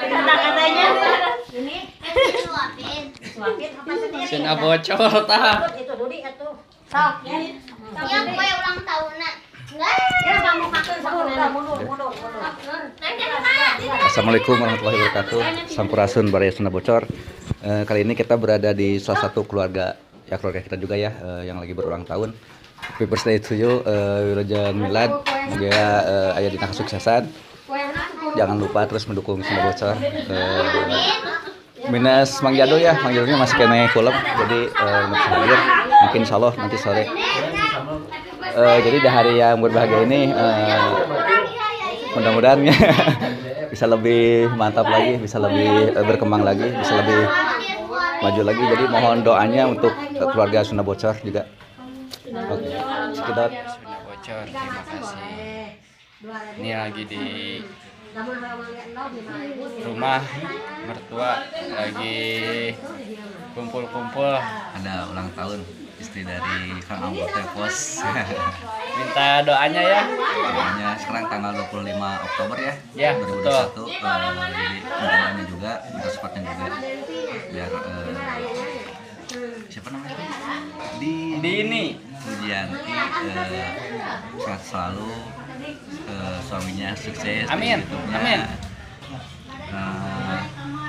Kata-katanya. Ini suapin. Suapin apa sih? Cenah bocor tah. Itu Dudi atuh. Sok. Ya kue ulang tahunan. Enggak. Ya kamu makan mundur. Assalamualaikum warahmatullahi wabarakatuh. Sampurasun Baraya Sunda Bocor. Kali ini kita berada di salah satu keluarga kita juga ya, yang lagi berulang tahun. Happy birthday to you, Wilujeng Milad. Moga aya dina kesuksesan. Jangan lupa terus mendukung Sunda Bocor. Minus Mang Jado ya, Mang Jadonya masih kena kulep, jadi masih hadir. Mungkin insya Allah nanti sore. Jadi di hari yang berbahagia ini, mudah-mudahan ya, bisa lebih mantap lagi, bisa lebih berkembang lagi, bisa lebih maju lagi. Jadi mohon doanya untuk keluarga Sunda Bocor juga. Oke, sekedar Sunda Bocor, terima kasih. Ini lagi di rumah mertua, lagi kumpul-kumpul. ada ulang tahun istri dari Kang Ambo Tepos. Minta doanya ya. Namanya sekarang tanggal 25 Oktober ya, Ya, 2021. Jadi doanya juga, minta supportnya juga biar siapa namanya? Di ini Pujianti sehat selalu, suaminya sukses. Amin, hidupnya. amin.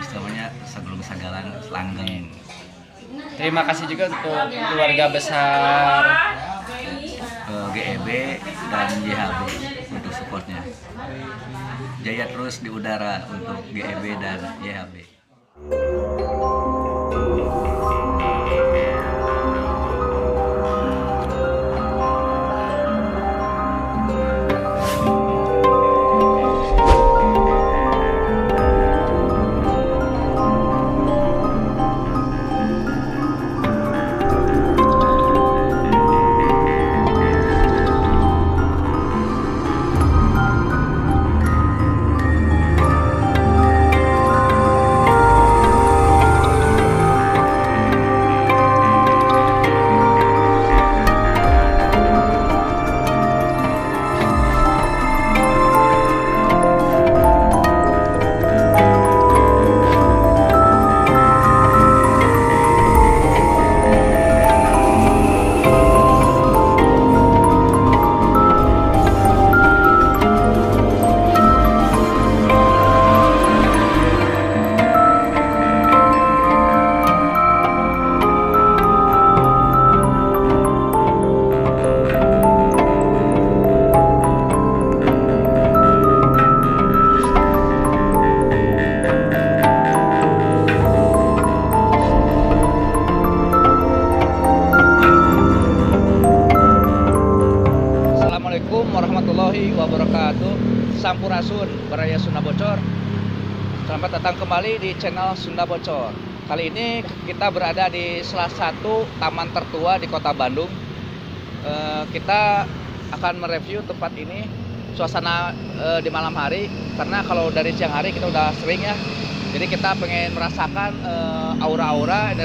Istilahnya sebelum sagalan langgeng. terima kasih juga untuk keluarga besar GEB dan YHB untuk supportnya. Jaya terus di udara untuk GEB dan YHB. Assalamualaikum warahmatullahi wabarakatuh. Sampurasun Baraya Sunda Bocor. Selamat datang kembali di channel Sunda Bocor. Kali ini kita berada di salah satu taman tertua di Kota Bandung. Kita akan mereview tempat ini, suasana di malam hari, karena kalau dari siang hari kita udah sering ya. Jadi kita pengen merasakan aura-aura,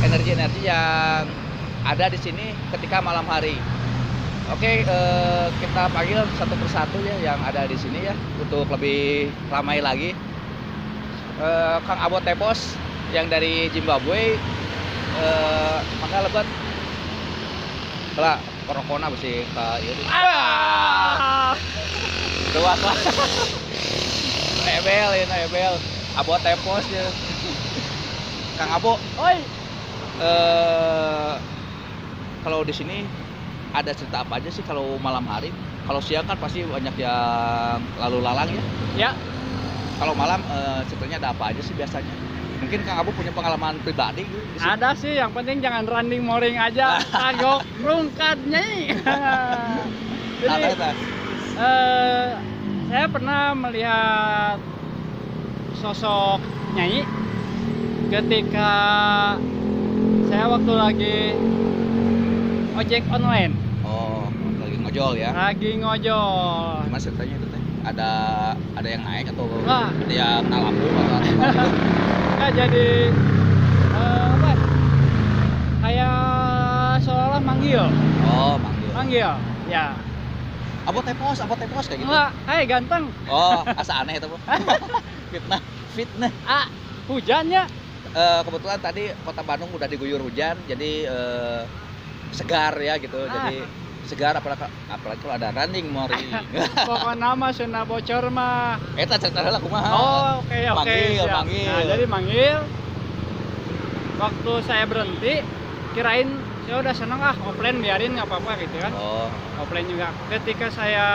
energi-energi yang ada di sini ketika malam hari. Oke, kita panggil satu persatu ya yang ada di sini ya untuk lebih ramai lagi. Kang Ambo Tepos yang dari Zimbabwe, maka lebat. Lah, korokona besi ka ieu. Dua lah. Ebel. Ambo Tepos ya. Kang Ambo, oi. Kalau di sini ada cerita apa aja sih kalau malam hari? Kalau siang kan pasti banyak yang lalu lalang ya. ya. Kalau malam ceritanya ada apa aja sih biasanya? Mungkin Kang Abu punya pengalaman pribadi gitu di sini? Ada sih, yang penting jangan running moring aja. Kagok rungkatnya. Jadi saya pernah melihat sosok Nyai ketika saya waktu lagi ojek online. Oh, lagi ngojol ya? Lagi ngojol. Gimana ceritanya itu teh? Ada yang naik atau Nah. ada yang kena lampu atau apa? Ya jadi apa? Kayak seolah manggil. Oh, Manggil. Ya. Abot tepos kayak gitu. Enggak, hai ganteng. Oh, asa aneh itu, Bu. Fitnah. fitnah. Hujannya. Kebetulan tadi kota Bandung udah diguyur hujan, jadi segar ya gitu. Jadi segar apalagi kalau ada running mori. Pokoknya nama Sunda Bocor mah. Eta cerita lah kumaha. Oh, oke. Manggil, Siap. manggil. Nah, jadi manggil. Waktu saya berhenti, kirain saya udah seneng offline biarin nggak apa-apa gitu kan. Oh. Offline juga. Ketika saya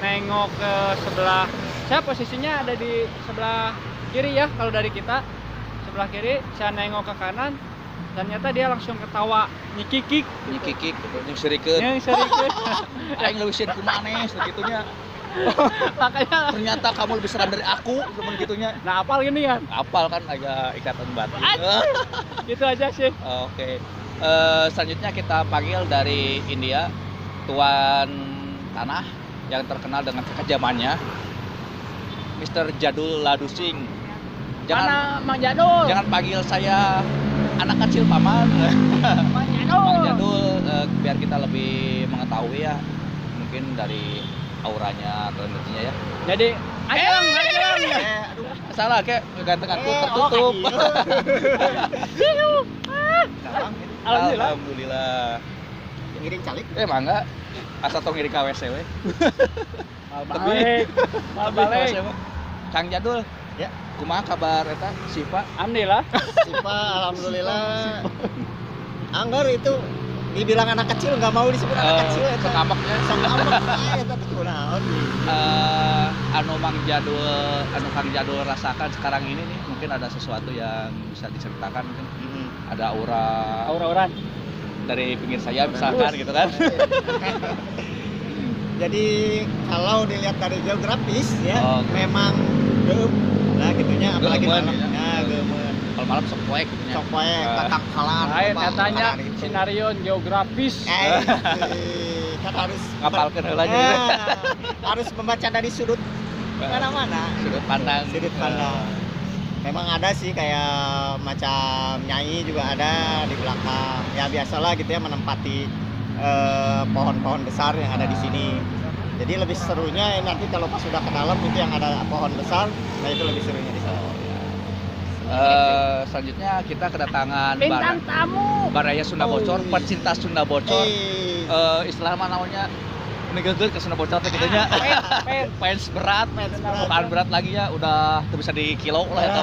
nengok ke sebelah, saya posisinya ada di sebelah kiri ya kalau dari kita. Sebelah kiri, saya nengok ke kanan, ternyata dia langsung ketawa nyikikik. Nyikikik gitu, nyusirikeun. Yang serikeun. Aing leuwieun ku manes begitunya. Makanya Ternyata kamu lebih seram dari aku, temen gitunya. nah apal gini kan. Apal kan agak ikatan batin. Gitu aja sih. Oke. Selanjutnya kita panggil dari India, tuan tanah yang terkenal dengan kekejamannya, Mr. Jadul Ladusing. Mana Mang Jadul? Jangan panggil saya anak kecil paman. Mang Jadul. Mang Jadul, biar kita lebih mengetahui ya, mungkin dari auranya atau energinya ya. Jadi, ajang. Aduh, salah kayak gantenganku tertutup. Alhamdulillah. Alhamdulillah. Ngiring calik. Mangga asa tong ngiring ka WC we. Balik. Balik. Kang Jadul, Ya. kumaha kabar eta Siva? Alhamdulillah. Sipa alhamdulillah. Anggar itu dibilang anak kecil nggak mau disebut anak kecil eta. Sekamaknya. Sakamak eta teh kunaon. Anu Kang Jadul rasakan sekarang ini nih, mungkin ada sesuatu yang bisa diceritakan, mungkin ada Aura-auran. dari pinggir saya misalkan gitu kan. Jadi kalau dilihat dari geografis ya, Oke. memang geum lah gitunya apalagi Geuman, malam. ya. Nah, geuman. Kalau malam sok poek gitu nya. Sok poe katak halan. Lain loba katanya halan itu. skenario geografis. Kan harus Ngapalkeun heula nya. harus membaca dari sudut mana-mana. Sudut pandang. Sudut pandang. Memang ada sih kayak macam nyai juga ada di belakang. Ya biasalah gitu ya menempati pohon-pohon besar yang ada di sini. Jadi lebih serunya nanti kalau pas sudah ke dalam itu yang ada pohon besar, nah itu lebih serunya di sana. Selanjutnya kita kedatangan Bintang tamu. Baraya Sunda Bocor, Oh, iya. pecinta Sunda Bocor. Istilah mana namanya? Ngegeur ke Sunda Bocor teh kitu nya. Fans berat, bukan berat lagi ya, udah tuh bisa di kilo lah eta.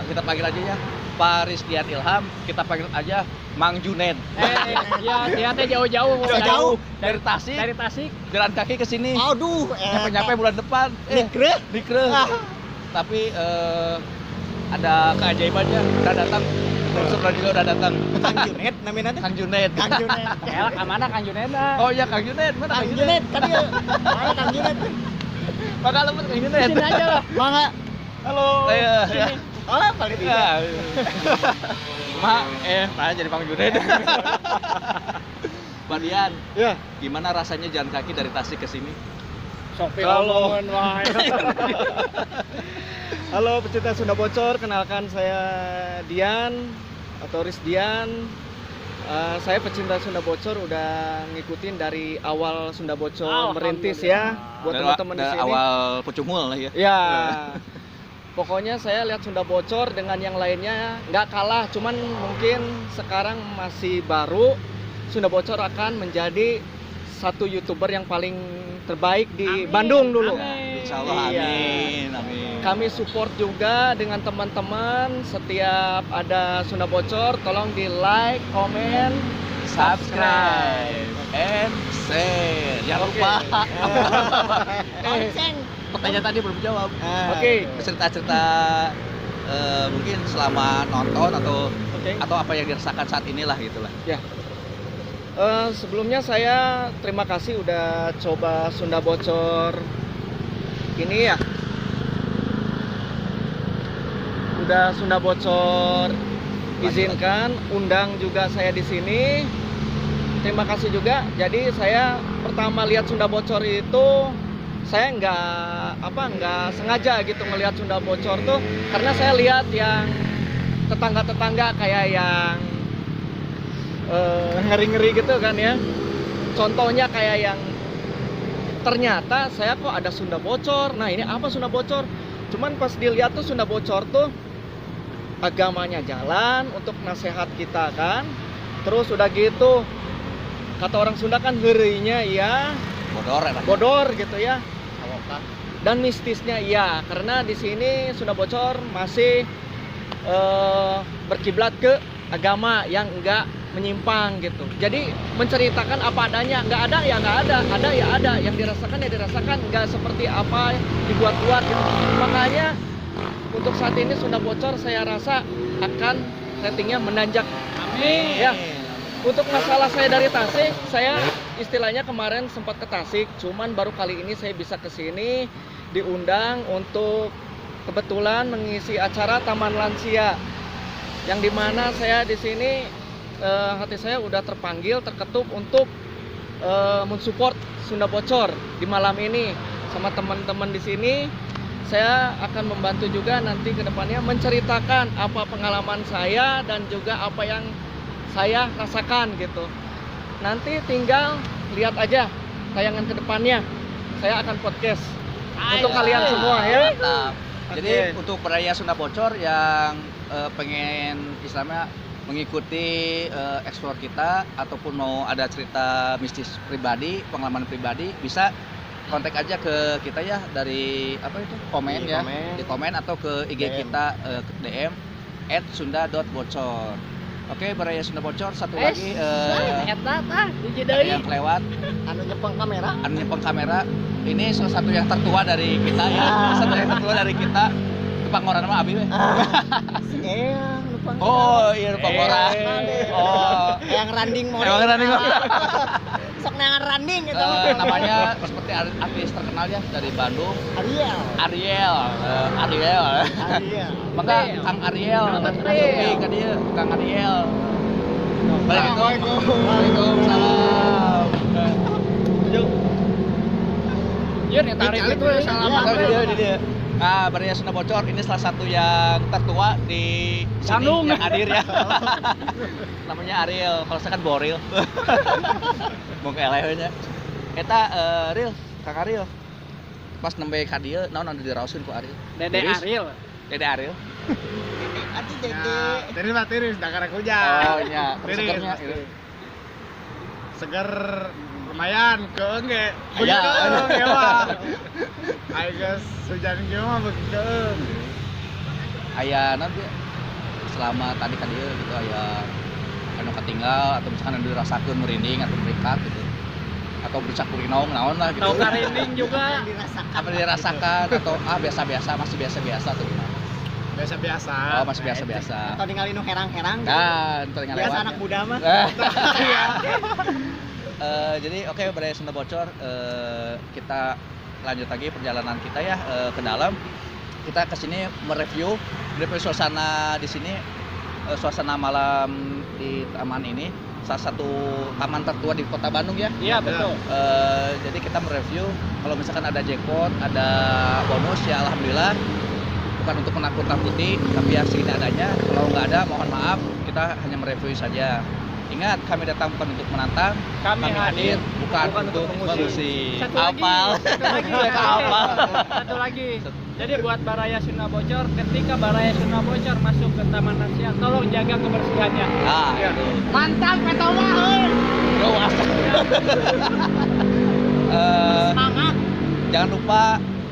Kita panggil aja ya Pak Rizdian Ilham, kita panggil aja Mang Junaid. Ya, dia teh jauh-jauh. Jauh-jauh. Dari Tasik, Dari Tasik. jalan kaki ke sini. Aduh, Nyampe bulan depan. Dikreh. Tapi ada keajaibannya, udah datang. Sebelah juga udah datang. Kang Junaid namanya teh. Kang Junaid. Kang Junaid. Elak mana Kang Juneda? Oh iya Kang Junaid, mana Kang Junaid tadi ya. Mana Kang Junaid? Bakal lembut Kang Junaid. Sini aja lah. Mangga. Halo. Iya. Sini. Oh, paling tidak. Tanya jadi Kang Junaid. Mbak Dian, Ya. gimana rasanya jalan kaki dari Tasik ke sini? Sopi Halo. omongan wae. Halo pecinta Sunda Bocor, kenalkan saya Dian atau Rizdian. Saya pecinta Sunda Bocor, udah ngikutin dari awal Sunda Bocor merintis ya. Buat teman-teman di sini. Awal Pucungul lah ya. Ya. Pokoknya saya lihat Sunda Bocor dengan yang lainnya nggak kalah, cuman mungkin sekarang masih baru. Sunda Bocor akan menjadi satu YouTuber yang paling terbaik di Bandung dulu. Amin. Insya Allah, Iya. amin. Kami support juga dengan teman-teman. Setiap ada Sunda Bocor, tolong di like, komen, Subscribe and share. Jangan Oke. lupa. Konsen. Pertanyaan tadi belum jawab. Oke. Cerita-cerita mungkin selama nonton Oke. atau apa yang dirasakan saat inilah gitulah. Sebelumnya saya terima kasih udah coba Sunda Bocor ini ya. Udah Sunda Bocor izinkan, undang juga saya di sini. Terima kasih juga. Jadi saya pertama lihat Sunda Bocor itu saya nggak sengaja gitu ngelihat Sunda Bocor tuh, karena saya lihat yang tetangga-tetangga kayak yang ngeri-ngeri gitu kan ya. Contohnya kayak yang ternyata saya kok ada Sunda Bocor. Nah ini apa Sunda Bocor? Cuman pas dilihat tuh Sunda Bocor tuh agamanya jalan untuk nasihat kita kan. Terus udah gitu kata orang Sunda kan heureuinya iya, bodor gitu ya. Dan mistisnya iya, karena di sini Sunda Bocor masih berkiblat ke agama yang enggak menyimpang gitu. Jadi menceritakan apa adanya, nggak ada ya nggak ada ya ada, yang dirasakan ya dirasakan, nggak seperti apa dibuat-buat gitu. Makanya untuk saat ini Sunda Bocor saya rasa akan ratingnya menanjak. Amin. Ya. Untuk masalah saya dari Tasik, saya istilahnya kemarin sempat ke Tasik, cuman baru kali ini saya bisa ke sini diundang untuk kebetulan mengisi acara Taman Lansia, yang dimana saya di sini hati saya udah terpanggil, terketuk untuk mensupport Sunda Bocor di malam ini sama teman-teman di sini. Saya akan membantu juga nanti ke depannya menceritakan apa pengalaman saya dan juga apa yang saya rasakan gitu. Nanti tinggal lihat aja tayangan ke depannya. Saya akan podcast untuk kalian semua ya. Mantap. Jadi Oke. untuk peraya Sunda Bocor yang pengen istilahnya mengikuti explore kita ataupun mau ada cerita mistis pribadi, pengalaman pribadi, bisa kontak aja ke kita ya dari apa itu komen Di ya komen. di komen atau ke IG DM. kita ke DM @sunda.bocor. Oke, Baraya Sunda Bocor satu lagi Eta tah hiji ada deui. yang kelewat Anu nyepeng kamera. anu nyepeng kamera. Ini salah satu yang tertua dari kita ya. Salah satu yang tertua dari kita. Tukang orang mah Abi we. Oh, iya tukang orang. Oh, Yang randing mau. emang running mah. Sok nangan randing gitu. Namanya seperti artis terkenal ya dari Bandung, Ariel. Ariel. Ariel. Ariel. Maka Kang Ariel, Supi ke dia, Kang Ariel. Assalamualaikum. Waalaikumsalam. Yun ya tarik itu ya salaman. Dia. Nah, Baraya Sunda Bocor ini salah satu yang tertua di sini Bandung. yang hadir ya. Namanya Ariel, kalau saya kan Boril. Mau ke elehnya. Eta Ariel, Kang Ariel. Pas nembe ka dieu naon anu diraoskeun ku Ariel? Dede Tiris? Ariel. Dede Ariel. Ati Tiris mah tiris, dah karek hujan. Oh iya, terus Tiris. segernya gitu. Seger lumayan, keung ge. Aya. Keung ge mah. Ayo guys, hujan ge mah beuki keung. Aya naon dia? Selama tadi ka dieu gitu aya anu katinggal atau misalkan anu dirasakeun merinding atau merikat gitu. Atau bercak kurinong naon lah gitu. Tau karinding juga. Apa dirasakan atau biasa-biasa, masih biasa-biasa tuh gimana? Biasa-biasa. Oh, masih biasa-biasa. Atau ningali nu herang-herang. Dan teringat Biasa lewat. anak muda mah. Iya. Jadi oke, Baraya Sunda Bocor, kita lanjut lagi perjalanan kita ya ke dalam. Kita kesini mereview suasana di sini, suasana malam di taman ini, salah satu taman tertua di Kota Bandung ya. Iya betul. Jadi kita mereview kalau misalkan ada jackpot, ada bonus ya alhamdulillah. Bukan untuk menakut-nakuti, tapi ya segini adanya. Kalau nggak ada, mohon maaf, kita hanya mereview saja. Ingat, kami datang bukan untuk menantang, Kami hadir bukan untuk mengusir. Satu lagi. Apal. Apal. Satu lagi. Jadi buat Baraya Sunda Bocor, ketika Baraya Sunda Bocor masuk ke Taman Lansia, tolong jaga kebersihannya. Nah, Ya. itu. Mantap kata wah. Bro, asal. Semangat. Jangan lupa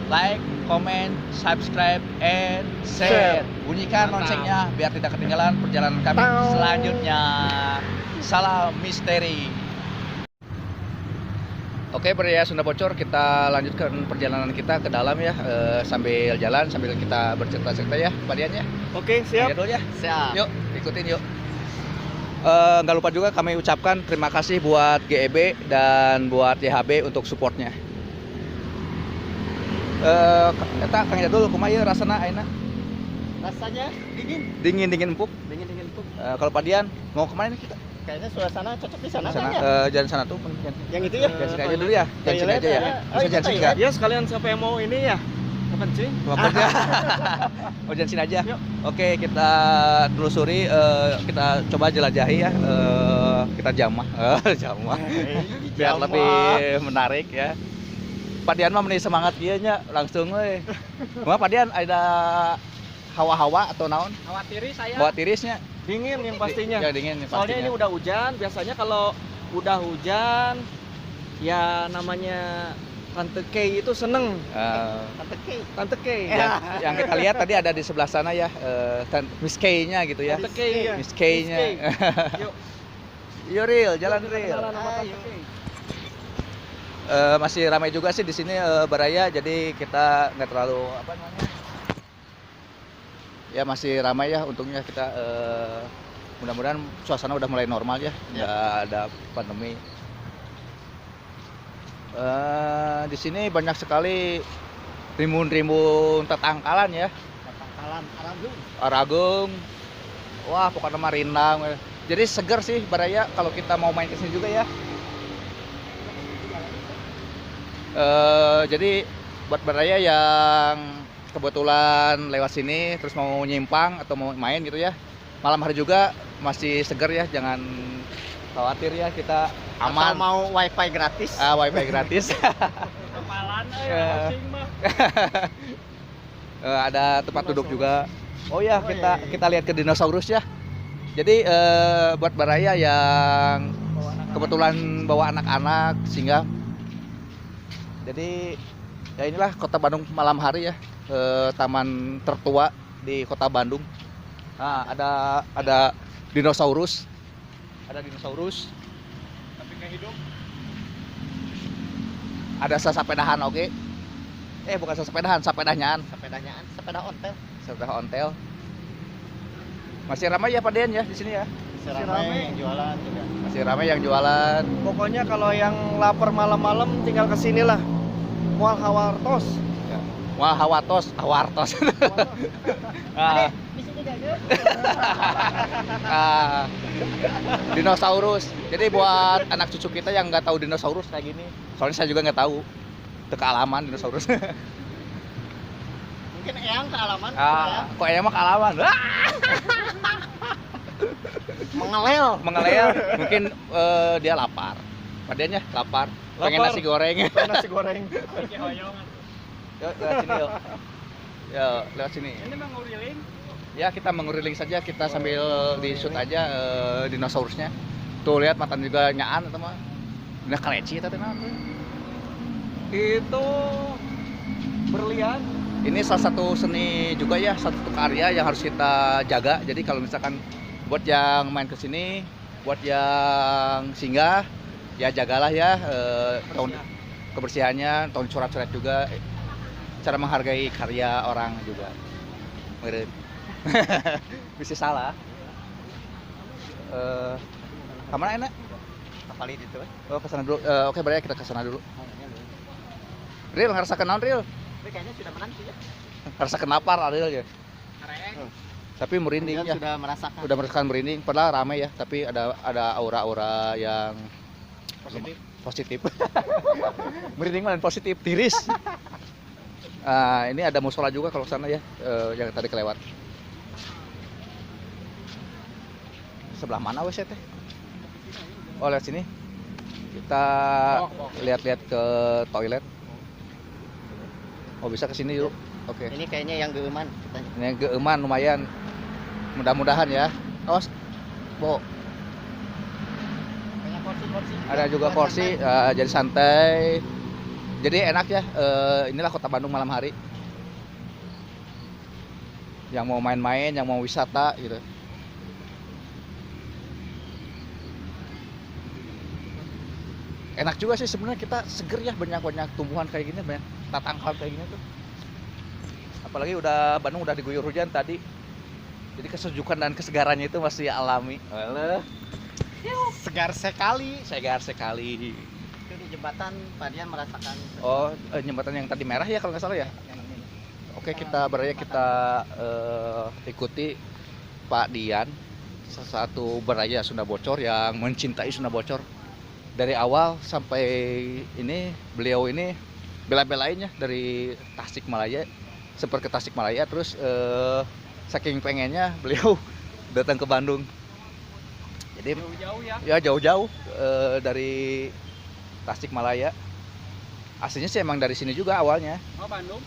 like, comment, subscribe, and share. Bunyikan Mantap. loncengnya biar tidak ketinggalan perjalanan kami selanjutnya. Salam misteri. Oke, Baraya Sunda Bocor, kita lanjutkan perjalanan kita ke dalam ya, sambil jalan sambil kita bercerita-cerita ya, Pak Dian ya. Oke, siap. Ya dulu ya. Siap. Yuk, ikutin yuk. Nggak lupa juga kami ucapkan terima kasih buat GEB dan buat YHB untuk supportnya. Eta Kang Jadul kumaha ieu rasana ayeuna? Rasanya dingin. Dingin empuk. Dingin empuk. Kalau Pak Dian mau kemana nih kita? Kayaknya suasana cocok di sana, Sana, kan ya? jalan sana tuh mungkin. Yang itu ya? Jalan sini aja dulu ya. Jalan sini aja ya. Oh, Bisa itu jalan sini toilet. nggak? Ya, sekalian siapa yang mau ini ya? Kepencing. Bapak ya. Oh, jalan sini aja. Yuk. Oke, kita telusuri, kita coba jelajahi ya. Kita jamah. Jamah. Biar lebih menarik ya. Pak Dian mah meni semangat dia nya langsung we. Cuma Pak Dian ada hawa-hawa atau naon? Hawa tiri saya. Bawa tirisnya. Dingin yang pastinya. Ya dingin nih Soalnya ini pastinya. udah hujan, biasanya kalau udah hujan ya namanya Tante Kay itu seneng. Tante Kay. Yang kita lihat tadi ada di sebelah sana ya, Miss Kay-nya gitu ya. Tante Kay. Miss Kay-nya. Yuk, Yo real, jalan real. kenalan sama Tante Kay. Masih ramai juga sih di sini Baraya, jadi kita nggak terlalu apa namanya. Ya masih ramai ya, untungnya kita mudah-mudahan suasana udah mulai normal ya, nggak ada pandemi. Di sini banyak sekali rimbun-rimbun tetangkalan ya. Tatangkalan Aragung. Wah, pokoknya mah rindang. Jadi seger sih Baraya kalau kita mau main ke sini juga ya. Jadi buat Baraya yang kebetulan lewat sini terus mau nyimpang atau mau main gitu ya, malam hari juga masih seger ya, jangan khawatir ya, kita aman. Atau mau wifi gratis. Wifi gratis. Kepalan pusing mah. Ada tempat duduk juga. Oh ya, kita lihat ke dinosaurus ya. Jadi buat Baraya yang kebetulan bawa anak-anak singgah. Jadi ya inilah Kota Bandung malam hari ya, taman tertua di Kota Bandung. Nah, ada dinosaurus. Ada dinosaurus. Tapi nggak hidup. Ada sesapedahan, oke. Bukan sesapedahan, sepedanyaan. Sepeda ontel. Sepeda ontel. Masih ramai ya Pak Dian ya di sini ya. Ramai yang jualan juga. Masih ramai yang jualan. Pokoknya kalau yang lapar malam-malam tinggal kesini lah. Mual Hawartos. Wah, hawartos. Ah, dinosaurus. Jadi buat anak cucu kita yang nggak tahu dinosaurus kayak gini, soalnya saya juga nggak tahu kealaman dinosaurus. Mungkin Eyang kealaman. Kok emang kealaman? Mengelel. Mungkin dia lapar. Padahal lapar. Pengen Lapar. nasi goreng. Nasi goreng. Iki hoyongan. Yuk, lewat sini yuk. Yuk, lewat sini. Ini mah nguriling. Ya, kita menguriling saja, kita sambil di shoot aja dinosaurusnya. Tuh lihat mata juga nyaan atau mah. Udah kaleci tadi naon tuh. Itu berlian. Ini salah satu seni juga ya, satu karya yang harus kita jaga. Jadi kalau misalkan buat yang main ke sini, buat yang singgah, ya jagalah ya tahun kebersihannya, tahun coret-coret juga, cara menghargai karya orang juga. Meren. Bisa salah. Kemana enak? Kapal itu. Oh, kesana dulu. Oke, Baraya kita kesana dulu. Real ngerasakan naon Real? Tapi kayaknya sudah menanti ya. Ngerasakan lapar Real ya. Kareng. Tapi merinding ya. Sudah merasakan. Udah merasakan merinding, padahal ramai ya, tapi ada aura-aura yang positif. Merinding malah positif, tiris. Ini ada musola juga kalau sana ya, yang tadi kelewat. Sebelah mana wes teh? Oh, lihat sini. Kita lihat-lihat ke toilet. Oh, bisa ke sini yuk. Oke. Ini kayaknya yang geuman katanya. Ini geuman lumayan. Mudah-mudahan ya. Oh, Bo. Banyak kursi-kursi. Ada juga kursi, jadi santai. Jadi enak ya. Inilah Kota Bandung malam hari. Yang mau main-main, yang mau wisata gitu. Enak juga sih sebenarnya, kita seger ya, banyak tumbuhan kayak gini, banyak tatangkalan kayak gini tuh. Apalagi Bandung udah diguyur hujan tadi. Jadi kesejukan dan kesegarannya itu masih alami. Alah, Segar sekali. segar sekali. Itu di jembatan Pak Dian merasakan. Oh, jembatan yang tadi merah ya kalau nggak salah ya. Yang ini. Oke, kita ikuti Pak Dian, salah satu beraya Sunda Bocor yang mencintai Sunda Bocor. Dari awal sampai ini, beliau ini bela-belain ya dari Tasikmalaya, sempat ke Tasikmalaya, terus saking pengennya beliau datang ke Bandung. Jadi Jauh-jauh ya. ya jauh-jauh dari Tasikmalaya. Aslinya sih emang dari sini juga awalnya. Oh, Bandung.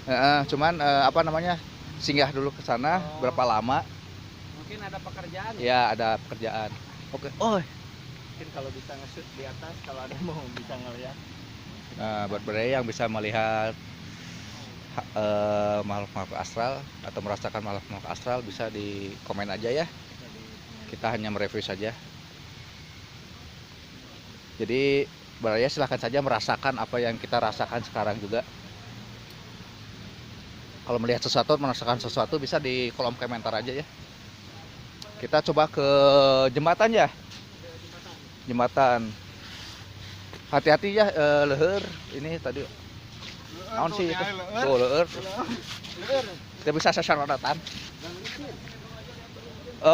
Cuman apa namanya, singgah dulu ke sana. Oh. Berapa lama? Mungkin ada pekerjaan. Ya ada pekerjaan. Oke. Oh, Mungkin kalau bisa nge-shoot di atas, kalau ada mau bisa ngeliat. nah, buat Baraya yang bisa melihat makhluk-makhluk astral atau merasakan makhluk-makhluk astral, bisa di komen aja ya. Kita hanya mereview saja. Jadi Baraya silahkan saja merasakan apa yang kita rasakan sekarang juga. Kalau melihat sesuatu, merasakan sesuatu, bisa di kolom komentar aja ya. Kita coba ke jembatan ya. Jembatan. Hati-hati ya, leher. Ini tadi. Naon sih itu? Tuh leher. Kita bisa sasarodatan.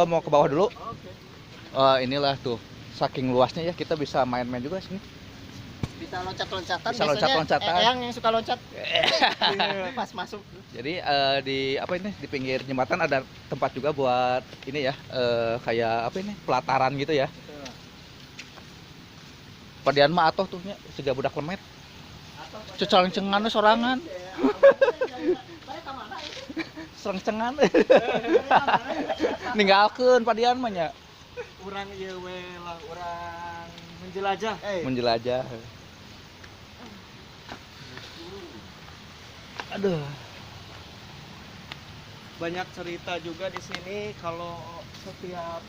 Mau ke bawah dulu. Inilah tuh. Saking luasnya ya, kita bisa main-main juga sini. Bisa loncat-loncatan. Bisa loncat-loncatan. Eyang yang suka loncat. Pas masuk. Jadi di apa ini, di pinggir jembatan ada tempat juga buat ini ya, kayak apa ini, pelataran gitu ya. Padian mah atoh tuh nya siga budak lemet. Cecalang-cengan sorangan. Serang-cengan. Ninggalkeun padian mah nya. Urang ieu we lah, urang menjelajah. Menjelajah. Aduh. Banyak cerita juga di sini kalau setiap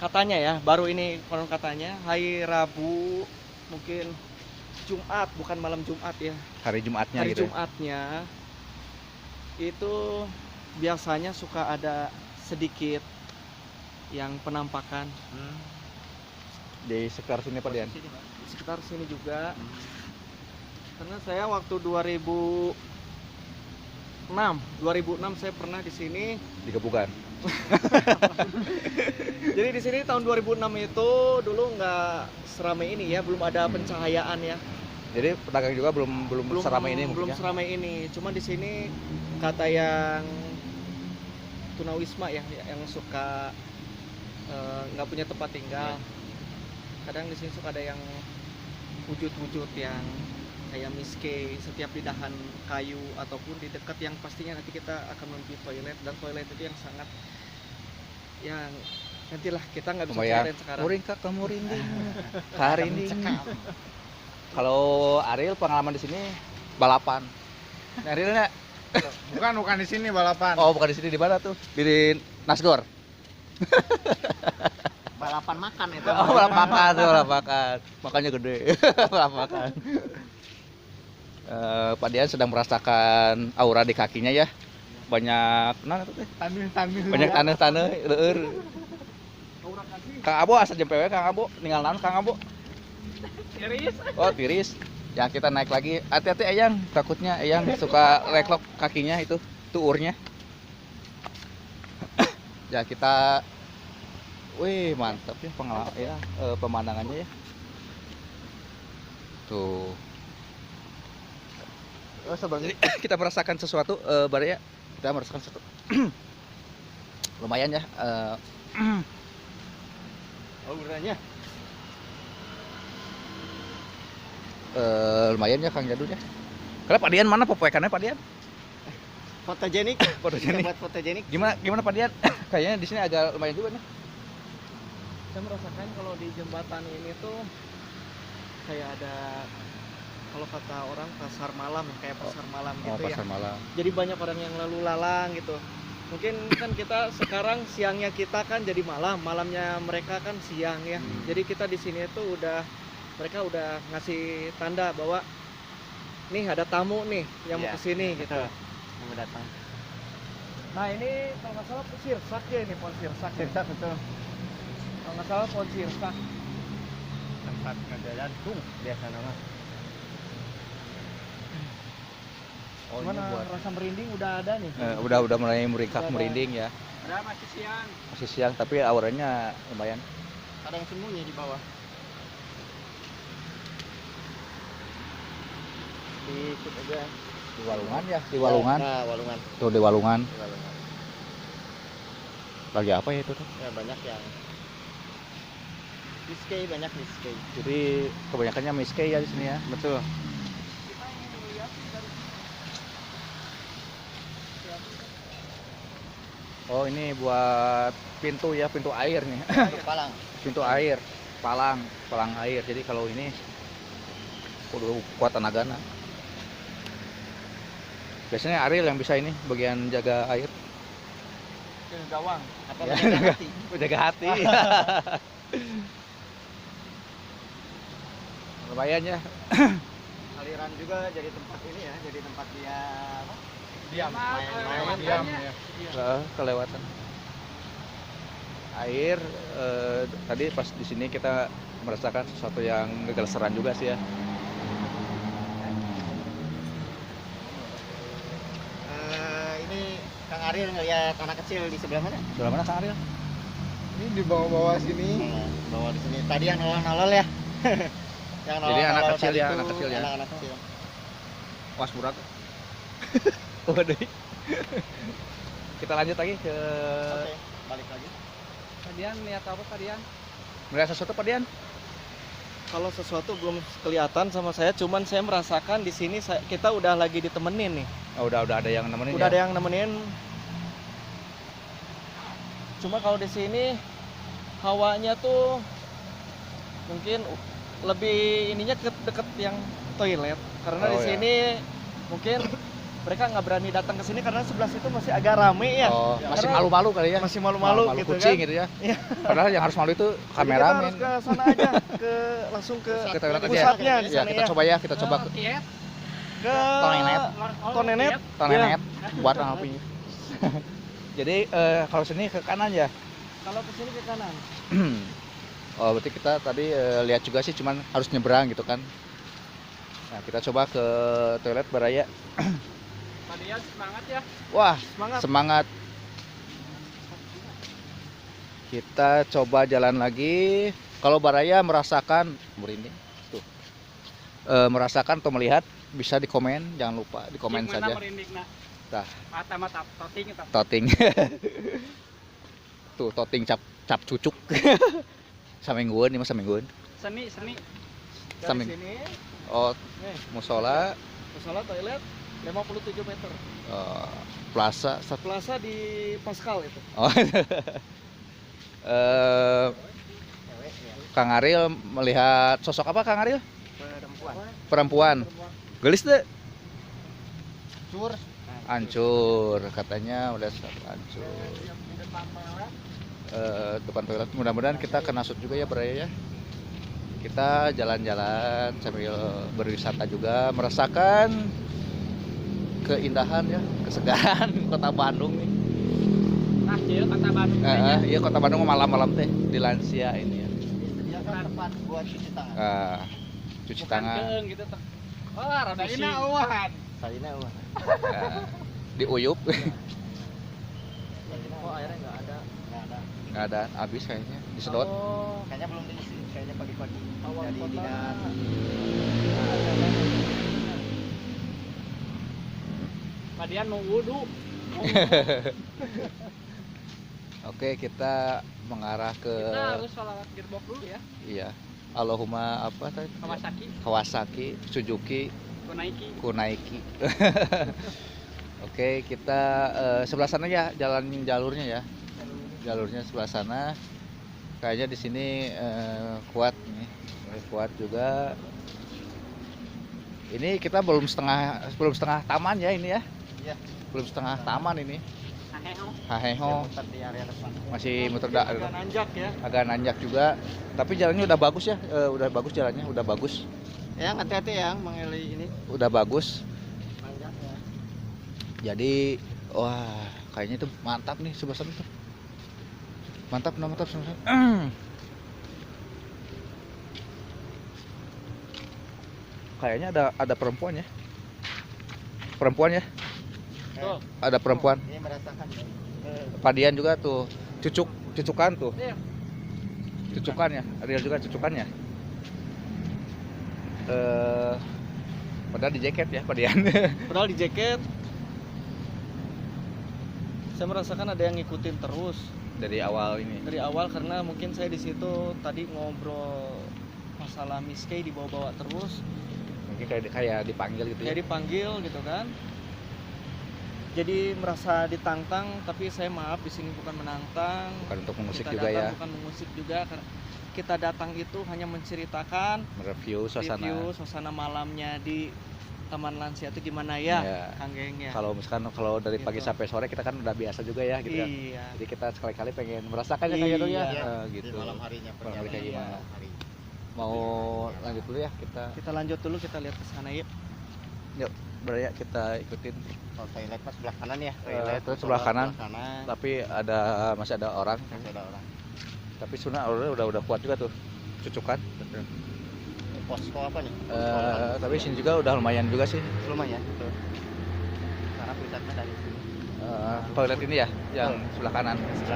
katanya ya, baru ini konon katanya hari Rabu, mungkin Jumat, bukan malam Jumat ya, Hari Jumatnya hari gitu. Jumatnya itu biasanya suka ada sedikit yang penampakan Di sekitar sini padian. di sekitar sini juga. Karena saya waktu 2006 saya pernah di sini. Digebukan. Jadi di sini tahun 2006 itu dulu nggak seramai ini ya, belum ada pencahayaan ya. Jadi pedagang juga belum seramai ini belum mungkin ya. seramai ini. Cuma di sini kata yang tunawisma ya, yang suka nggak punya tempat tinggal. Kadang di sini suka ada yang wujud-wujud yang kayak miske setiap di dahan kayu ataupun di dekat yang pastinya nanti kita akan menuju toilet, dan toilet itu yang sangat yang nantilah kita nggak bisa Lumayan. ceritain sekarang. Muring kak, kamu rinding. Karinding. Kalau Ariel pengalaman di sini balapan. Nah, Ariel enggak? Bukan di sini balapan. Oh, bukan di sini, di mana tuh? Di Nasgor. Balapan makan itu. Oh, balap makan tuh, balap makan. Makannya gede. Balap makan. Pak Dian sedang merasakan aura di kakinya ya. Banyak nah itu teh. Taneh. Banyak tanah-tanah leueur. Kang Abo asa jempewe Kang Abo, ninggal naon Kang Abo? Tiris. Oh, tiris. Ya kita naik lagi. Hati-hati Eyang, takutnya Eyang suka leklok kakinya itu, tuurnya. Ya kita wih, mantap ya pengalaman ya, pemandangannya ya. Tuh. Oh, sebenarnya kita merasakan sesuatu, Baraya. Kita merasakan sesuatu. Lumayan ya. Auranya Lumayan ya Kang Jadul ya. Karena Pak Dian mana pepoekannya Pak Dian? fotogenik. Fotogenik. Buat fotogenik. Gimana Pak Dian? Kayaknya di sini agak lumayan juga nih. Saya merasakan kalau di jembatan ini tuh kayak ada, kalau kata orang pasar malam ya, kayak pasar malam gitu ya. Pasar malam. Jadi banyak orang yang lalu lalang gitu. Mungkin kan kita sekarang siangnya kita kan jadi malam, malamnya mereka kan siang ya. Jadi kita di sini tuh mereka udah ngasih tanda bahwa nih ada tamu nih yang mau kesini gitu. Mau datang. Nah ini kalau nggak salah Sirsak ya, ini pohon Sirsak. Sirsak betul. Kalau nggak salah pohon Sirsak. Tempat ngejantung biasa nama. Oh, Gimana ini buat rasa merinding udah ada nih? udah mulai meringkak, Udah ada. merinding ya. Ada masih siang. Masih siang tapi auranya lumayan. Ada yang sembunyi di bawah. Ikut aja. Di Walungan ya, di Walungan. Nah, Walungan. Tuh di Walungan. Di Walungan. Lagi apa ya itu tuh? Ya banyak yang Miskei banyak miskei. Jadi kebanyakannya miskei ya di sini ya. Betul. Oh, ini buat pintu ya, pintu air nih. Palang. Pintu air, palang air. Jadi kalau ini udah kuat tenagana. Biasanya Ariel yang bisa ini bagian jaga air. Gawang. Apa Ya, menjaga hati? Jaga hati. Lumayan ya. Aliran juga jadi tempat ini ya, jadi tempat dia apa? Diam, main diam, ya. Kelewatan air. Tadi pas di sini kita merasakan sesuatu yang kegeleseran juga sih ya. Ini Kang Ariel ngeliat anak kecil di sebelah mana? Sebelah mana Kang Ariel? Ini di bawah-bawah sini. Bawah di sini. Tadi yang nolol ya. Yang Jadi anak nolol kecil tadi ya, tuh anak kecil ya. Anak-anak kecil. Was murah. Waduh. Kita lanjut lagi ke Oke, balik lagi. Tadian lihat apa tadian? melihat sesuatu Pak Dian. Kalau sesuatu belum kelihatan sama saya, cuman saya merasakan di sini kita udah lagi ditemenin nih. Oh, udah ada yang nemenin Udah ya? ada yang nemenin. Cuma kalau di sini hawanya tuh mungkin lebih ininya deket yang toilet. Karena Oh, di ya. sini mungkin mereka nggak berani datang ke sini karena sebelah situ masih agak rame ya. Oh, masih Karena malu-malu kali ya? masih malu-malu Malu gitu kucing kan. gitu ya. Iya. Padahal yang harus malu itu Jadi kita kameramen. harus ke sana aja, langsung ke Ke toilet aja. pusatnya di Ya, sana kita ya. coba ya, kita coba ke Kiet. Ke Toilet. Tonenet. toilet buat api. Jadi kalau sini ke kanan ya. Kalau ke sini ke kanan. Oh, berarti kita tadi lihat juga sih, cuman harus nyebrang gitu kan. Nah, kita coba ke toilet Baraya. Tadian semangat ya. Wah, Semangat. semangat. Kita coba jalan lagi. Kalau Baraya merasakan merinding tuh. Merasakan atau melihat bisa di komen, jangan lupa di komen saja. Tah. Mata toting eta. Toting. Tuh, toting cap cucuk. Samingguan, ini mah samingguan. Seni. Dari Saming. sini Oh, nih, musola, musola toilet 57 meter. plaza, Plaza di Pascal itu. oh. Kang Ariel melihat sosok apa Kang Ariel? Perempuan. Perempuan. Gelis deh. Cur. Hancur, katanya udah hancur. Depan toilet, mudah-mudahan kita kena shoot juga ya Baraya ya. Kita jalan-jalan sambil berwisata juga, merasakan keindahan ya, kesegaran kota Bandung nih. Nah, kieu kata Bandung. Iya, kota Bandung malam-malam teh di Lansia ini ya. Disediakan tempat buat cuci tangan. Cuci Bukan tangan. keung gitu tuh. Oh, rada isi. Salina wah. Diuyup. Oh, airnya nggak ada. Enggak ada. Nggak ada, habis kayaknya disedot. Oh, Kayaknya belum diisi, kayaknya pagi-pagi. awal Jadi kota. dinas. Tadian mau wudu. Oke, kita mengarah ke Kita harus sholawat gearbox dulu ya. iya. Allahumma apa tadi? Kawasaki, Kawasaki, Suzuki, Kunaiki. Kunaiki. Oke, kita sebelah sana ya, jalan jalurnya ya. Jalurnya sebelah sana. Kayaknya di sini kuat nih. Kuat juga. Ini kita belum setengah taman ya ini ya. Iya. Belum setengah taman ini. Haheho. Haheho, Muter di area depan. masih muter Agak nanjak ya. agak nanjak juga. Tapi jalannya udah bagus ya. Udah bagus jalannya, udah bagus. Ya, hati-hati ya, mengeli ini. Udah bagus. Nanjak ya. Jadi wah, kayaknya itu mantap nih sebelah sana tuh. Mantap sebelah sana. Kayaknya ada perempuan ya. Perempuan ya. Tuh. Ada perempuan. Ini merasakan. Padian juga tuh. Cucukan tuh. Iya. Cucukannya. Ariel juga cucukannya. Padahal di jaket ya Padian. Padahal di jaket. Saya merasakan ada yang ngikutin terus. dari awal ini. Dari awal karena mungkin saya di situ tadi ngobrol masalah miske dibawa-bawa terus, Mungkin kayak dipanggil gitu ya. jadi dipanggil gitu kan. Jadi merasa ditantang, tapi saya maaf di sini bukan menantang. Bukan untuk mengusik Kita juga datang ya. bukan mengusik juga, karena kita datang itu hanya menceritakan Mereview suasana. review suasana malamnya di Taman Lansia itu gimana ya, Iya. Kang Geng ya. Kalau misalkan kalau dari pagi Gitu. sampai sore kita kan udah biasa juga ya gitu kan. Iya. Jadi kita sekali-kali pengen merasakan ya kayak gitu ya. Iya. Gitu. Di malam harinya Malam hari kayak perjalanan gimana? malam hari. Mau lanjut dulu ya kita. Kita lanjut dulu, kita lihat ke sana yuk. Yuk, Beraya kita ikutin. Kalau toilet pas sebelah kanan ya. Itu sebelah kanan. kanan. Tapi masih ada orang. Masih ada orang. Tapi Suna udah kuat juga tuh. Cucukan. Posko apa nih? Tapi sini juga udah lumayan juga sih. lumayan. Betul. Karena pusatnya dari sini. Toilet ini ya, yang sebelah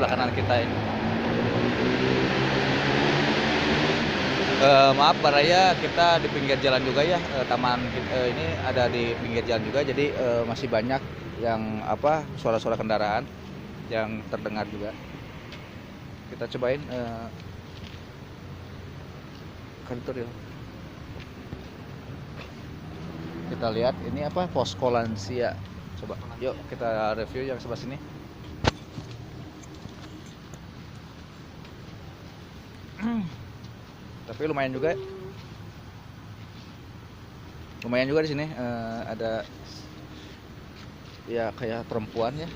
kanan kita ini. Maaf Baraya, kita di pinggir jalan juga ya. Taman ini ada di pinggir jalan juga, jadi masih banyak yang suara-suara kendaraan yang terdengar juga. Kita cobain kantor ya. Kita lihat ini posko lansia. Coba, yuk kita review yang sebelah sini. Tapi lumayan juga. Lumayan juga di sini ada ya kayak perempuan ya.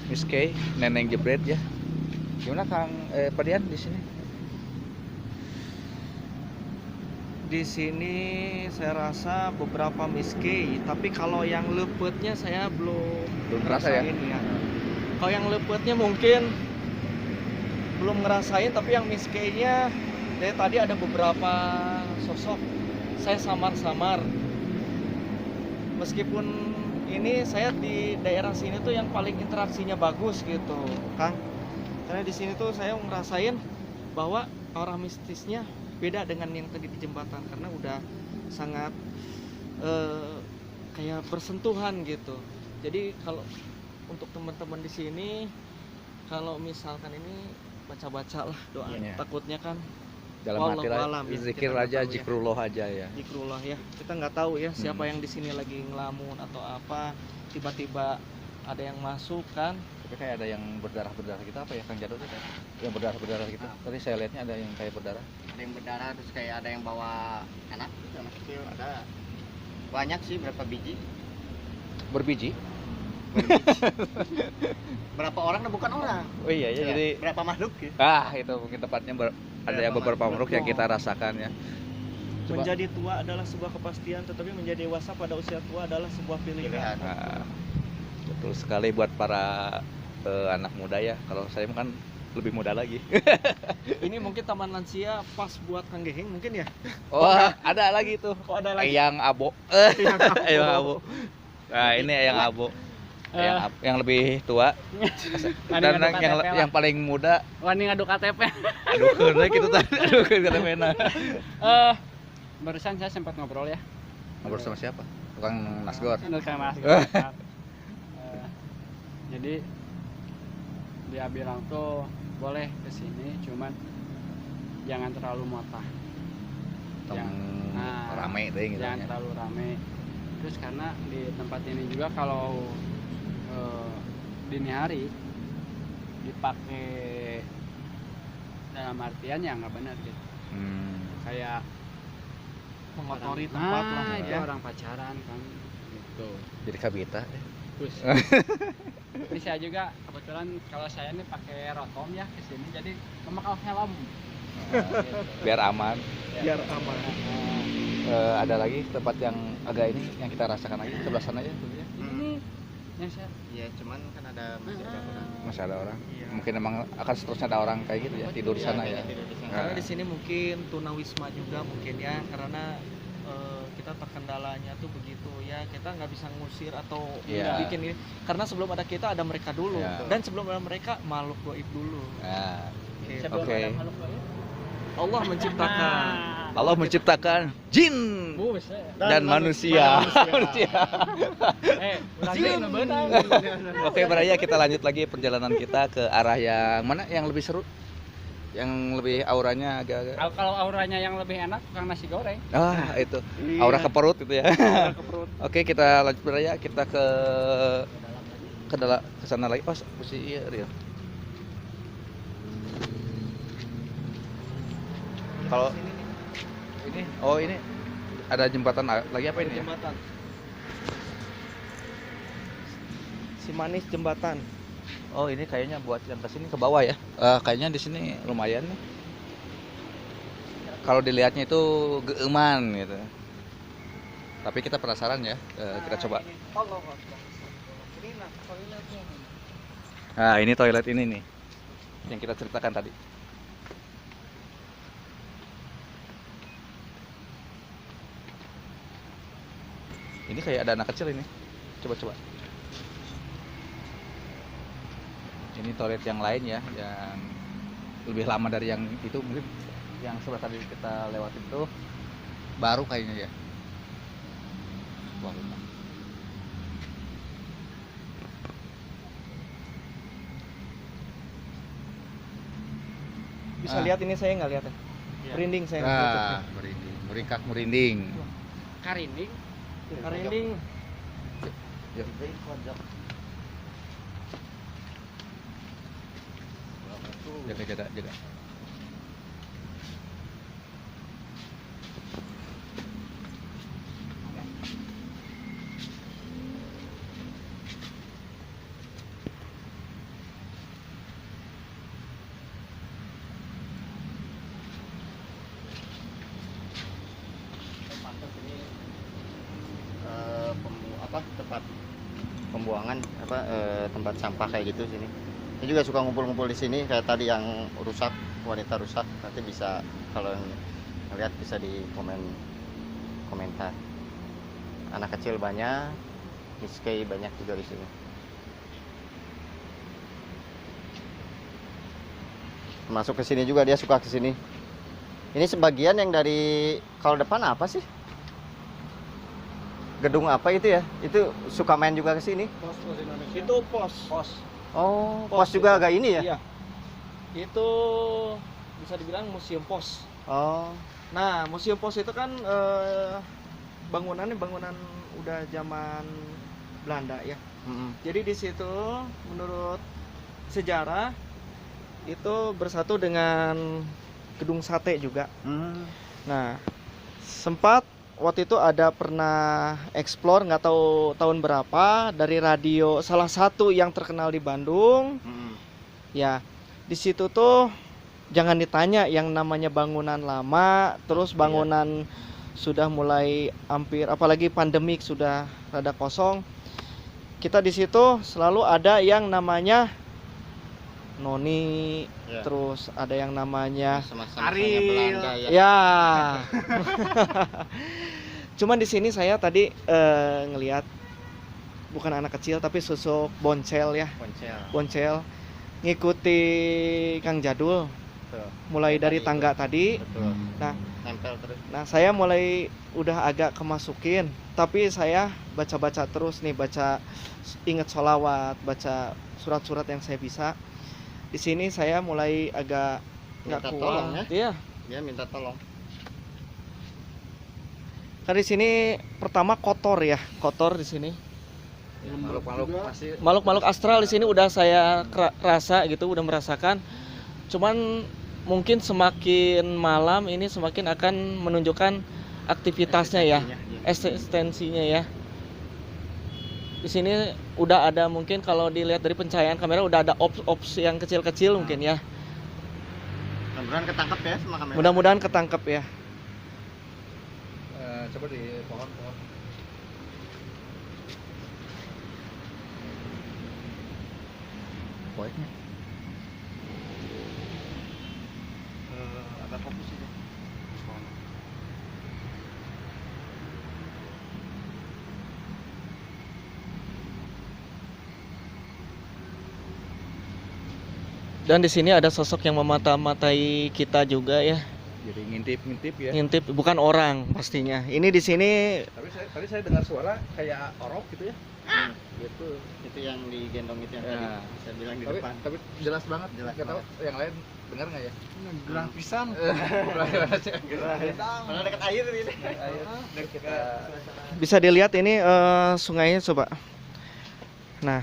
Miss K, Neneng Jebret ya. Gimana Kang Padian di sini? Di sini saya rasa beberapa miske, tapi kalau yang lepetnya saya belum Terasa ya? ngerasain ya. Kalau yang lepetnya mungkin belum ngerasain, tapi yang miskenya dari tadi ada beberapa sosok saya samar-samar. Meskipun ini saya di daerah sini tuh yang paling interaksinya bagus gitu, Kang. Karena di sini tuh saya ngerasain bahwa aura mistisnya beda dengan yang tadi di jembatan, karena udah sangat kayak bersentuhan gitu. Jadi kalau untuk teman-teman di sini, kalau misalkan ini baca-baca lah doa, Iya. takutnya kan Dalam hati Wallahualam ya, zikir kita nggak aja, tahu ya. zikrullah aja ya. zikrullah ya. Kita nggak tahu ya siapa yang di sini lagi ngelamun atau apa, tiba-tiba ada yang masuk kan. Tapi kayak ada yang berdarah-berdarah gitu apa ya Kang Jadul itu? Yang berdarah-berdarah gitu. Tadi saya lihatnya ada yang kayak berdarah. Ada yang berdarah, terus kayak ada yang bawa anak, anak kecil ada. Banyak sih, berapa biji? Berbiji. Berapa orang dan bukan orang. Oh iya ya, jadi berapa makhluk ya? itu mungkin tepatnya ada yang beberapa makhluk yang kita rasakan ya. Coba. Menjadi tua adalah sebuah kepastian, tetapi menjadi dewasa pada usia tua adalah sebuah pilihan. Nah, betul sekali buat para anak muda ya. Kalau saya kan lebih muda lagi. Ini mungkin taman lansia pas buat Kang Geheng mungkin ya. Oh, ada lagi tuh. Oh, ada lagi. Eyang Abo. Eyang Abo. Eyang Abo. Nah, ini Eyang Abo. Yang lebih tua dan yang paling muda. Wani ngadu KTP. Aduh, kena gitu tadi. Aduh, kena mena. Barusan saya sempat ngobrol ya. Ngobrol sama siapa? Tukang Nasgor. Tukang Mas. Jadi dia bilang tuh boleh kesini, cuman jangan terlalu motah. Rame deh gitu. Jangan terlalu rame. Terus karena di tempat ini juga kalau dini hari dipakai dalam artian ya nggak benar gitu. Kayak Mengotori tempat lah itu ya. orang pacaran kan gitu. Jadi kabita. Terus ini saya juga kebetulan kalau saya ini pakai rotom ya ke sini, jadi memakai helm. Biar aman. Biar aman. Ada lagi tempat yang agak ini yang kita rasakan lagi sebelah sana ya. Ini yang saya Iya, cuman kan ada masih ada orang. Masih ada orang. Iya. Mungkin emang akan seterusnya ada orang kayak gitu ya, tidur di sana ya. Tidur di sana. Karena di sini mungkin tunawisma juga mungkin ya, karena kita terkendalanya tuh begitu ya, kita nggak bisa ngusir atau Iya. bikin ini, karena sebelum ada kita ada mereka dulu, Iya. dan sebelum ada mereka makhluk gaib dulu. Nah, Gitu. sebelum Oke. ada makhluk gaib. Allah menciptakan. Nah, Allah menciptakan jin Buset. dan manusia. Jin. Oke, Baraya, kita lanjut lagi perjalanan kita ke arah yang mana yang lebih seru? Yang lebih auranya agak-agak. Kalau auranya yang lebih enak tukang nasi goreng. Ah, itu. Aura ke perut itu ya. Aura ke perut. Oke, kita lanjut Baraya, kita ke dalam ke sana lagi. Oh, posisi iya, Rio. Kalau ini, oh ini ada jembatan lagi apa ini ya? Jembatan. Si Manis jembatan. Oh ini kayaknya buat yang ke sini ke bawah ya. Kayaknya di sini lumayan nih. Kalau dilihatnya itu geuman gitu. Tapi kita penasaran ya. Kita coba. Nah ini toilet ini nih yang kita ceritakan tadi. Ini kayak ada anak kecil ini. Coba. Ini toilet yang lain ya, yang lebih lama dari yang itu, mungkin yang sebelah tadi kita lewatin itu baru kayaknya ya. Wah, Bisa lihat ini, saya nggak lihat ya. Merinding saya ngeliatnya. merinding, merinding. Karinding. Merinding. Yuk. Jaga. Tempat pembuangan tempat sampah kayak gitu sini. Saya juga suka ngumpul-ngumpul di sini, kayak tadi yang rusak, wanita rusak, nanti bisa kalau ngeliat bisa di komentar. Anak kecil banyak, miskai banyak juga di sini. Masuk ke sini juga, dia suka ke sini. Ini sebagian yang dari kalau depan apa sih? Gedung apa itu ya? Itu suka main juga ke sini. Itu pos. Oh, Pos pos juga itu. agak ini ya? Iya. Itu bisa dibilang museum pos. Oh, Nah, museum pos itu kan bangunannya bangunan udah zaman Belanda ya. Jadi di situ menurut sejarah itu bersatu dengan gedung sate juga. Nah, sempat waktu itu ada pernah explore, nggak tahu tahun berapa, dari radio salah satu yang terkenal di Bandung. Ya, di situ tuh jangan ditanya yang namanya bangunan lama, terus bangunan sudah mulai hampir, apalagi pandemik sudah rada kosong. Kita di situ selalu ada yang namanya noni, Ya. terus ada yang namanya Sama-sama Ariel. Belanda ya. ya. Cuman di sini saya tadi ngelihat bukan anak kecil tapi susuk boncel ya, boncel ngikuti Kang Jadul Betul. mulai dari Tadi tangga tadi. Betul. Nah, Nempel terus. Nah, saya mulai udah agak kemasukin, tapi saya baca-baca terus nih, ingat sholawat, baca surat-surat yang saya bisa. Di sini saya mulai agak nggak Minta kuat. tolong ya? Iya. Dia minta tolong. Karena di sini pertama kotor ya, kotor di sini. Makhluk-makhluk masih Makhluk-makhluk astral di sini udah saya rasa gitu, udah merasakan. Cuman mungkin semakin malam ini semakin akan menunjukkan aktivitasnya ya, eksistensinya ya. Di sini udah ada, mungkin kalau dilihat dari pencahayaan kamera udah ada ops yang kecil-kecil mungkin ya. Mudah-mudahan ketangkep ya sama kamera. Mudah-mudahan ketangkep ya. coba di pohon. Poinnya. Agak fokus itu. Dan di sini ada sosok yang memata-matai kita juga ya. Jadi ngintip-ngintip ya. Ngintip bukan orang pastinya. Ini di sini Tapi tadi saya dengar suara kayak orok gitu ya. Gitu. Itu yang digendong itu yang Ya. tadi saya bilang di depan. Tapi jelas banget. Jelas Nggak tahu banget. yang lain dengar nggak ya? Gerang pisan. Karena dekat air ini. Ayo kita bisa dilihat ini sungainya coba. Nah,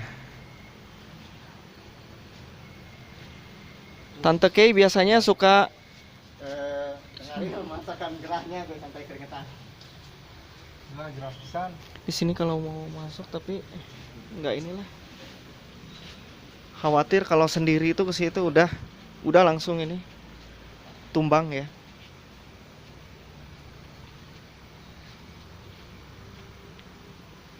Tante Kay biasanya suka Tengah masakan gerahnya tuh sampai keringetan. Nah, gerang pisan. di sini kalau mau masuk tapi nggak inilah. Khawatir kalau sendiri itu ke situ udah langsung ini tumbang ya.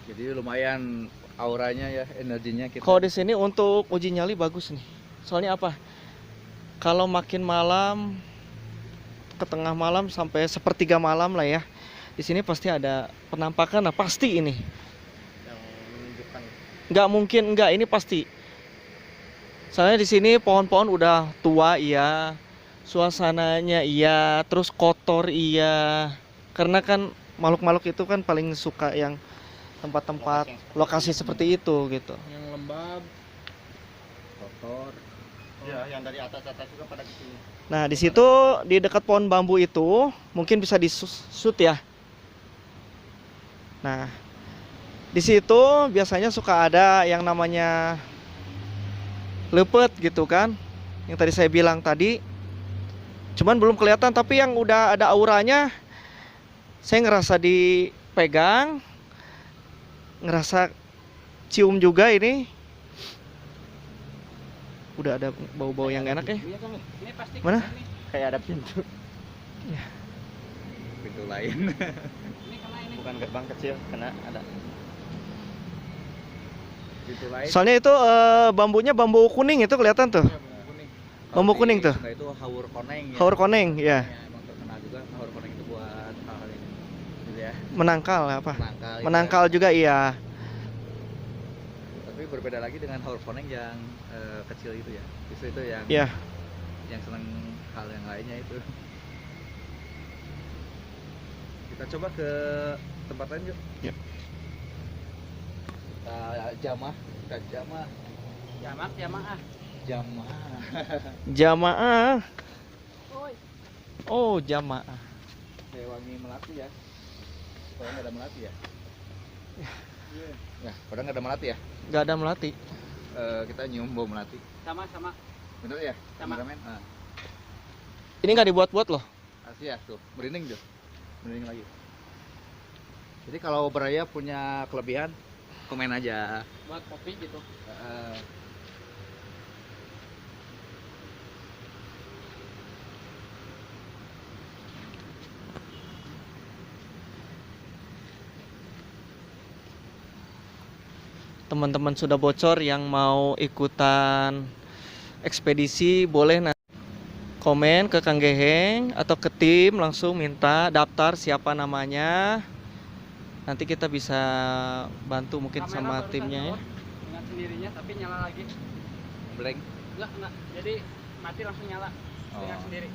jadi lumayan auranya ya, energinya kita. Kalau di sini untuk uji nyali bagus nih. Soalnya apa? Kalau makin malam ke tengah malam sampai sepertiga malam lah ya. Di sini pasti ada penampakan, nah pasti ini. Yang menunjukkan Nggak mungkin enggak, ini pasti. Soalnya di sini pohon-pohon udah tua iya, suasananya iya, terus kotor iya. Karena kan makhluk-makhluk itu kan paling suka yang tempat-tempat lokasi seperti itu gitu. Yang lembab. kotor. ya yang dari atas juga pada kesini. Nah, di situ di dekat pohon bambu itu mungkin bisa di-shoot ya. Nah, di situ biasanya suka ada yang namanya lepet gitu kan. Yang tadi saya bilang tadi. Cuman belum kelihatan, tapi yang udah ada auranya saya ngerasa dipegang, ngerasa cium juga ini. Udah ada bau-bau yang enak ya. Iya kan nih? Ini pasti Mana? ini. Kayak ada pintu. Pintu lain. Ini karena ini. Bukan gerbang kecil, karena ada. Pintu lain. Soalnya itu bambunya bambu kuning itu kelihatan tuh. Ya, bumbu kuning. Bambu kuning tuh. Sungai itu haur koneng ya. Haur koneng ya. Ya, emang terkenal juga haur koneng itu buat hal-hal ini. Gitu ya. Menangkal apa? Menangkal. gitu Menangkal juga iya. ya. Tapi berbeda lagi dengan haur koneng yang kecil itu ya. Justru itu yang Iya. yang senang hal yang lainnya itu. Kita coba ke tempat lain yuk. Yuk. Kita jamah. Jamaah. Jamaah. Oi. Oh, jamaah. Kayak wangi melati ya. Padahal nggak ada melati ya. Ya, padahal nggak ada melati ya. Gak ada melati. Kita nyium bau melati. Sama. Bener ya? Sama. Kameramen? Nah, Ini nggak dibuat-buat loh. asli ya tuh, merinding tuh. Merinding lagi. Jadi kalau Beraya punya kelebihan, komen aja. Buat kopi gitu. Teman-teman sudah bocor yang mau ikutan ekspedisi boleh komen ke Kang Geheng atau ke tim langsung minta daftar siapa namanya. Nanti kita bisa bantu mungkin Kamera sama barusan timnya ya. on dengan sendirinya tapi nyala lagi. Blank. Enggak. Jadi mati langsung nyala dengan Oh, sendiri.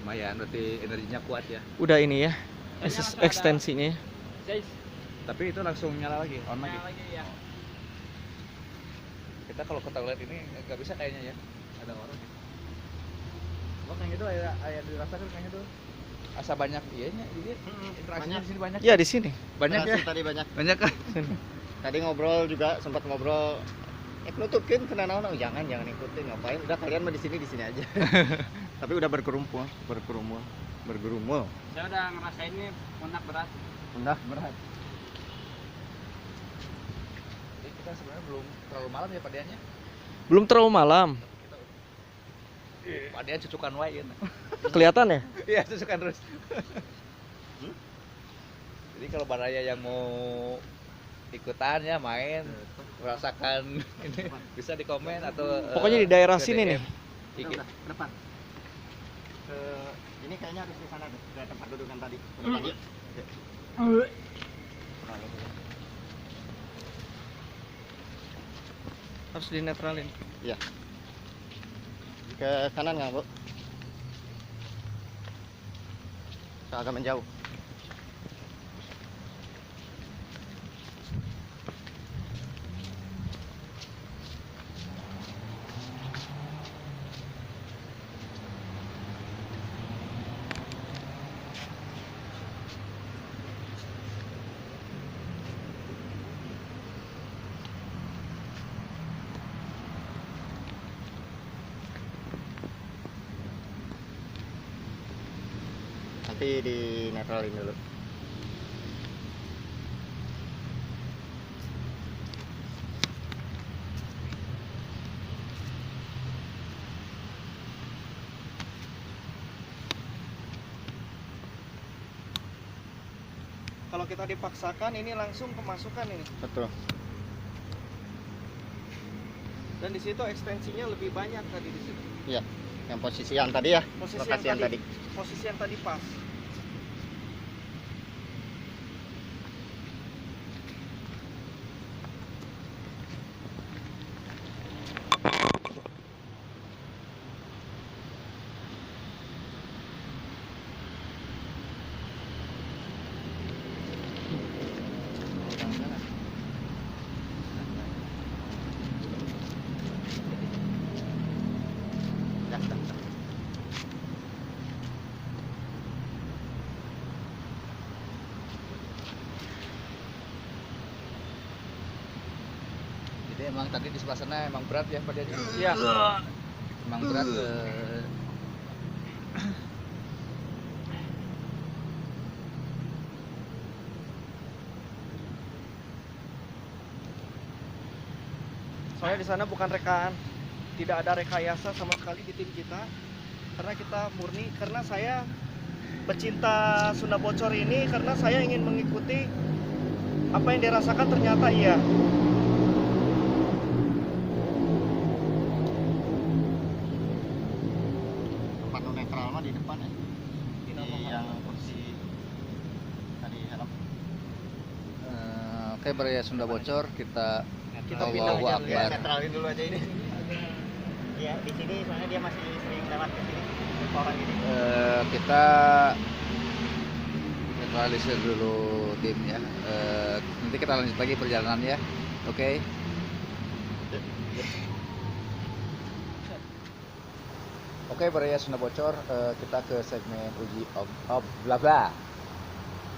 lumayan, berarti energinya kuat ya. Udah ini ya Kayaknya langsung ekstensinya. Guys, Tapi itu langsung nyala lagi, on lagi. nyala lagi ya. Kita kalau ke toilet ini nggak bisa kayaknya ya. Ada orang. Oh, kayaknya itu ayah dirasakan kayaknya tuh. Asa banyak iyanya, jadi interaksinya Banyak. di sini banyak. Ya di sini. Banyak ya. Tadi banyak. Banyak kan? Tadi ngobrol juga sempat ngobrol. Nutupin kena naon jangan ikutin ngapain. Udah kalian mah di sini aja. Tapi udah bergerumul. Saya udah ngerasain ini pundak berat. Udah berat. Jadi kita sebenarnya belum terlalu malam ya padiannya. Belum terlalu malam. Padian cucukan wae ya. Kelihatan ya? Iya, cucukan terus. Jadi kalau Baraya yang mau ikutan ya main merasakan ini bisa di komen atau Pokoknya di daerah ke sini DM. nih. Udah, ke depan. Ini kayaknya harus di sana deh, ke tempat dudukan tadi. Ke depan yuk. Harus dinetralin. Iya. Ke kanan nggak, Bu? agak menjauh. Nanti di netralin dulu. Kalau kita dipaksakan ini langsung kemasukan ini. Betul. Dan di situ ekstensinya lebih banyak tadi di situ. Iya. Yang posisi yang tadi ya. Posisi Lokasi yang tadi. Posisi yang tadi pas. Ya, dah, dah. Jadi emang tadi di sebelah sana emang berat ya Pak Dian? Iya. Emang berat. Soalnya di sana bukan rekaan, tidak ada rekayasa sama sekali di tim kita, karena kita murni, karena saya pecinta Sunda Bocor ini karena saya ingin mengikuti apa yang dirasakan ternyata iya. Tempat netral mah di depan ya. Ini yang posisi tadi helm. Oke, Beraya Sunda Bocor kita Kita Allahu pindah aja dulu ya. Akbar. Netralin dulu aja ini. Iya, di sini soalnya dia masih sering lewat ke sini. Orang ini. Kita netralisir dulu tim ya. Nanti kita lanjut lagi perjalanan ya. Oke. Oke, Beraya Sunda Bocor, kita ke segmen uji bla bla.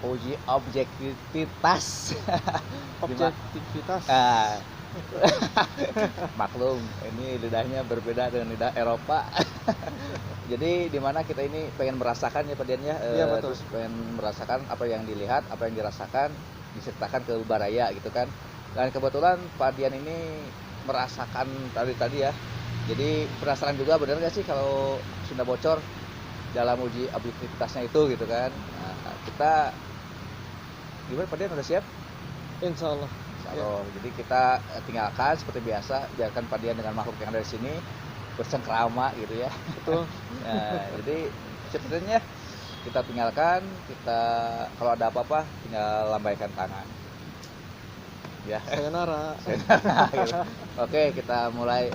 Uji objektivitas. Objektivitas. Ah. Maklum, ini lidahnya berbeda dengan lidah Eropa. Jadi di mana kita ini pengen merasakan ya Pak Dian ya, Iya, betul. terus pengen merasakan apa yang dilihat, apa yang dirasakan, disertakan ke Baraya gitu kan. Dan kebetulan Pak Dian ini merasakan tadi ya. Jadi penasaran juga benar nggak sih kalau Sunda Bocor dalam uji objektivitasnya itu gitu kan. Nah, kita gimana Pak Dian, udah siap? Insya Allah. Insya Allah. Jadi kita tinggalkan seperti biasa, biarkan Pak Dian dengan makhluk yang ada di sini bersengkrama gitu ya. Betul. Nah, jadi sepertinya kita tinggalkan, kita kalau ada apa-apa tinggal lambaikan tangan. Ya. Sayonara. Nah, gitu. Oke, kita mulai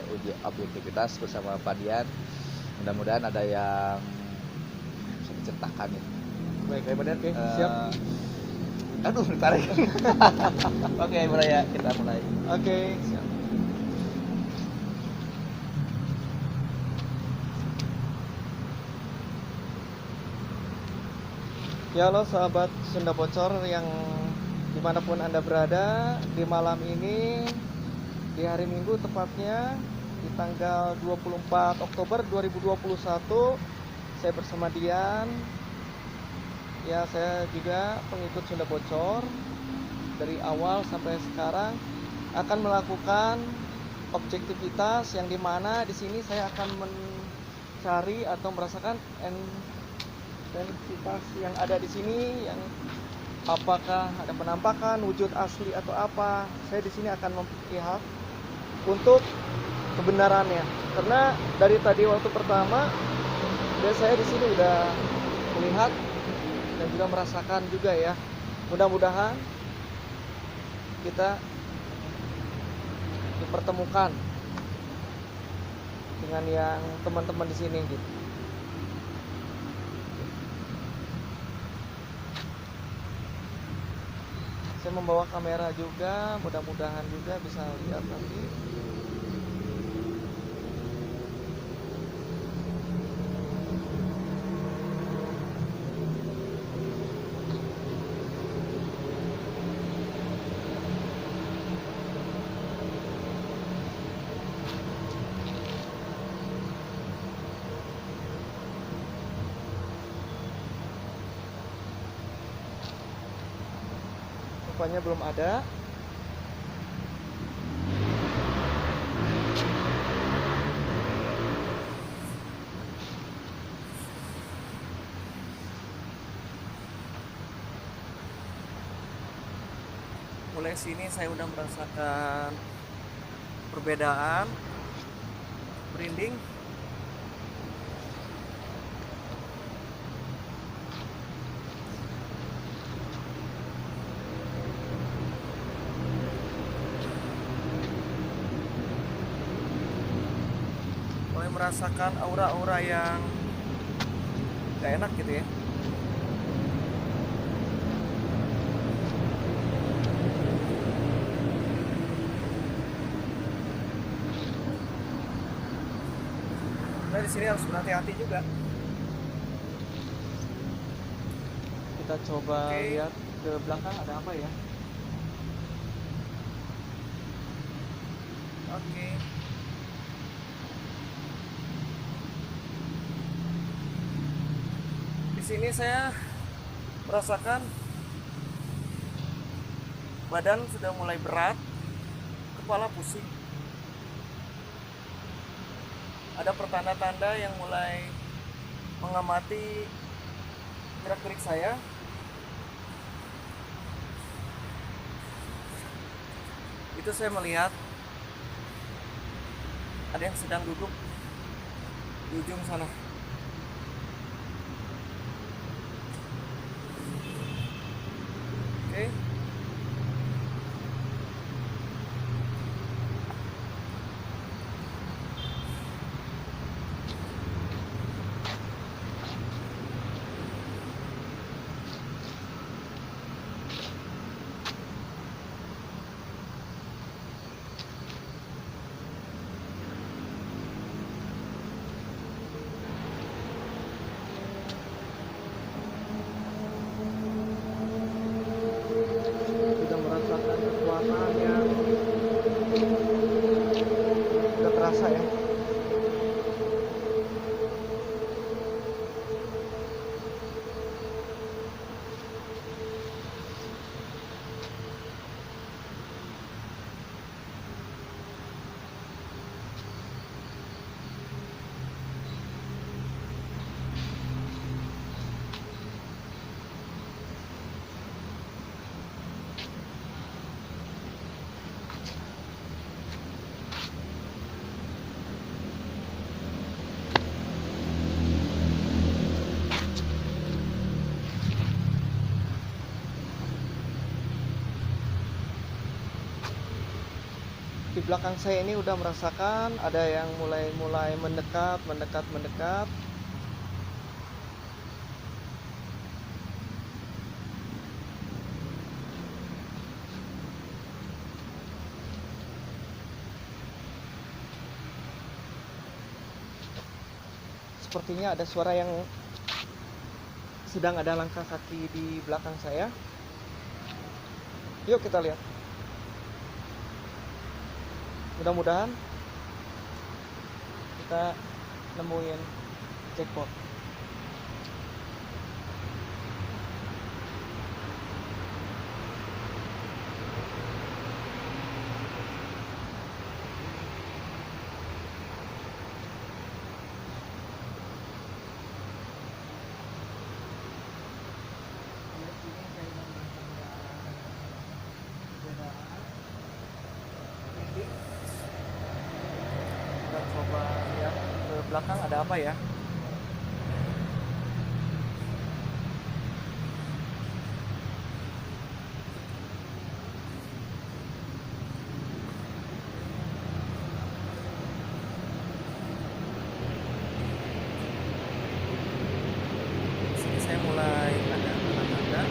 uji objektivitas bersama Pak Dian. Mudah-mudahan ada yang bisa diceritakan ya. Baik, Pak Dian, oke. Siap. Aduh, ditarik. Oke, Beraya, kita mulai. Oke. Siap. Ya halo sahabat Sunda Bocor yang dimanapun Anda berada, di malam ini di hari Minggu tepatnya di tanggal 24 Oktober 2021 saya bersama Dian. Ya, saya juga pengikut Sunda Bocor dari awal sampai sekarang akan melakukan objektivitas yang dimana di sini saya akan mencari atau merasakan intensitas yang ada di sini, yang apakah ada penampakan wujud asli atau apa. Saya di sini akan memperlihat untuk kebenarannya, karena dari tadi waktu pertama saya di sini udah melihat dan juga merasakan juga ya. Mudah-mudahan kita dipertemukan dengan yang teman-teman di sini gitu. Saya membawa kamera juga, mudah-mudahan juga bisa lihat nanti. Rupanya belum ada. Mulai sini saya udah merasakan perbedaan, merinding. Mulai merasakan aura-aura yang gak enak gitu ya. Nah, di sini harus berhati-hati juga. Kita coba lihat ke belakang ada apa ya. Oke. Di sini saya merasakan badan sudah mulai berat, kepala pusing. Ada pertanda-tanda yang mulai mengamati gerak-gerik saya. Itu saya melihat ada yang sedang duduk di ujung sana. Oke. Sudah merasakan kekuatan yang sudah terasa ya. Di belakang saya ini udah merasakan ada yang mulai mendekat. Sepertinya ada suara yang sedang ada langkah kaki di belakang saya. Yuk kita lihat. Mudah-mudahan kita nemuin jackpot. Kita coba lihat ke belakang ada apa ya. Di sini saya mulai ada tanda-tanda.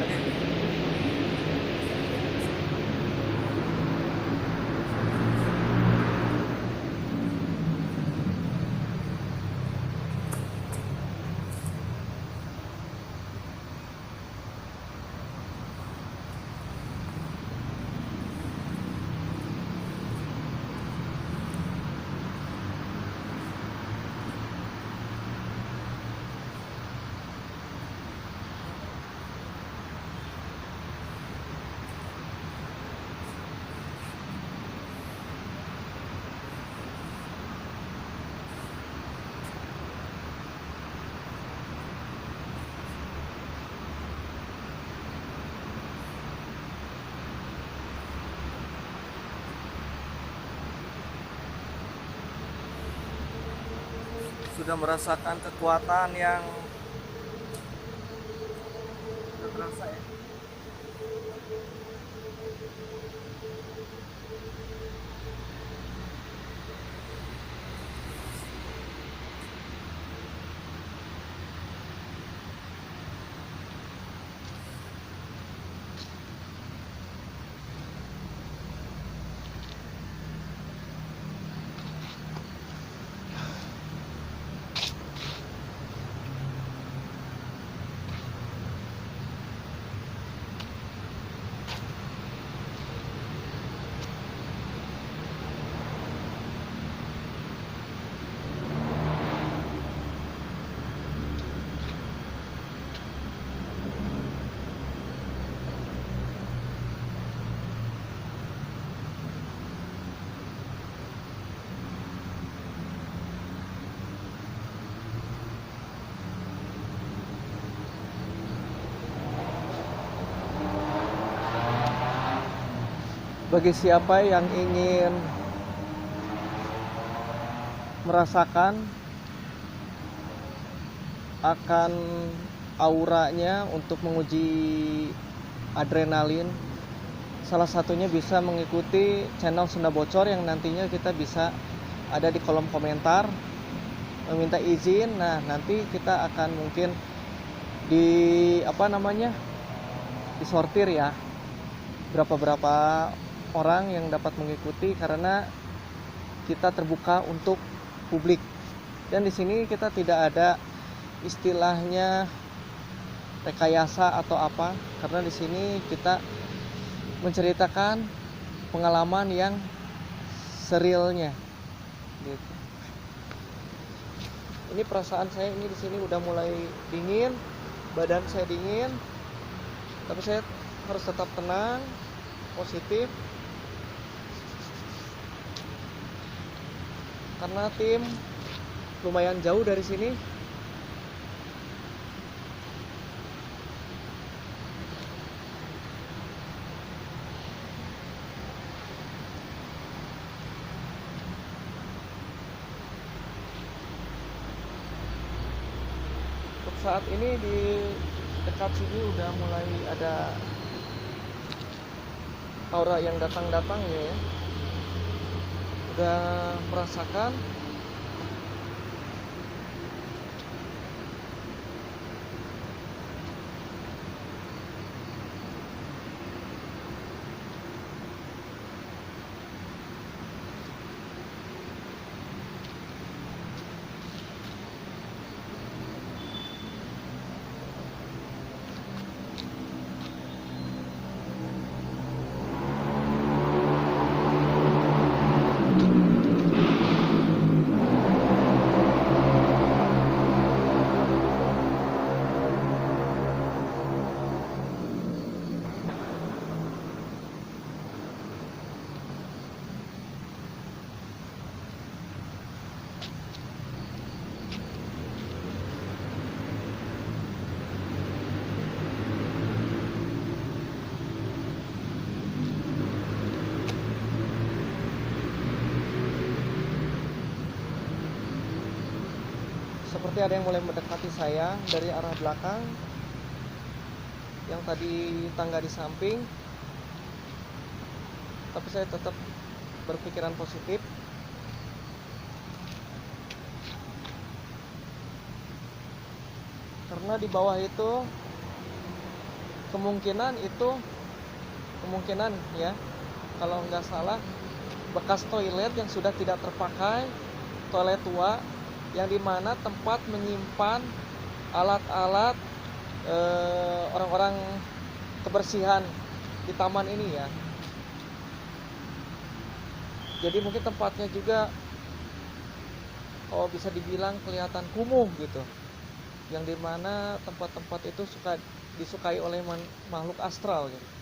Tadi sudah merasakan kekuatan yang sudah terasa ya. Bagi siapa yang ingin merasakan akan auranya untuk menguji adrenalin, salah satunya bisa mengikuti channel Sunda Bocor yang nantinya kita bisa ada di kolom komentar meminta izin. Nah, nanti kita akan mungkin disortir ya, berapa orang yang dapat mengikuti, karena kita terbuka untuk publik. Dan di sini kita tidak ada istilahnya rekayasa atau apa, karena di sini kita menceritakan pengalaman yang serilnya gitu. Ini perasaan saya ini di sini udah mulai dingin, badan saya dingin, tapi saya harus tetap tenang, positif, karena tim lumayan jauh dari sini. Untuk saat ini di dekat sini udah mulai ada aura yang datang-datang ya. Udah merasakan seperti ada yang mulai mendekati saya dari arah belakang. Yang tadi tangga di samping, tapi saya tetap berpikiran positif. Karena di bawah itu kemungkinan ya, kalau nggak salah bekas toilet yang sudah tidak terpakai, toilet tua yang dimana tempat menyimpan alat-alat orang-orang kebersihan di taman ini ya. Jadi mungkin tempatnya juga bisa dibilang kelihatan kumuh gitu, yang dimana tempat-tempat itu disukai oleh makhluk astral gitu.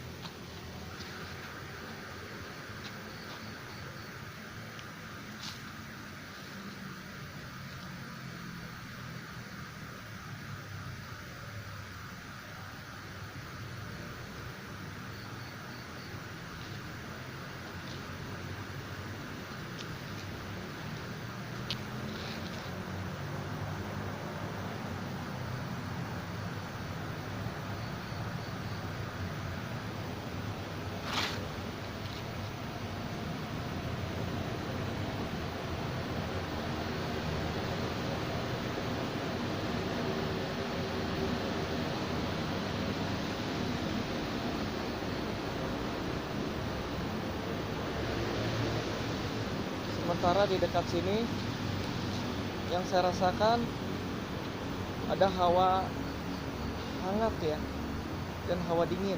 sementara di dekat sini yang saya rasakan ada hawa hangat ya, dan hawa dingin.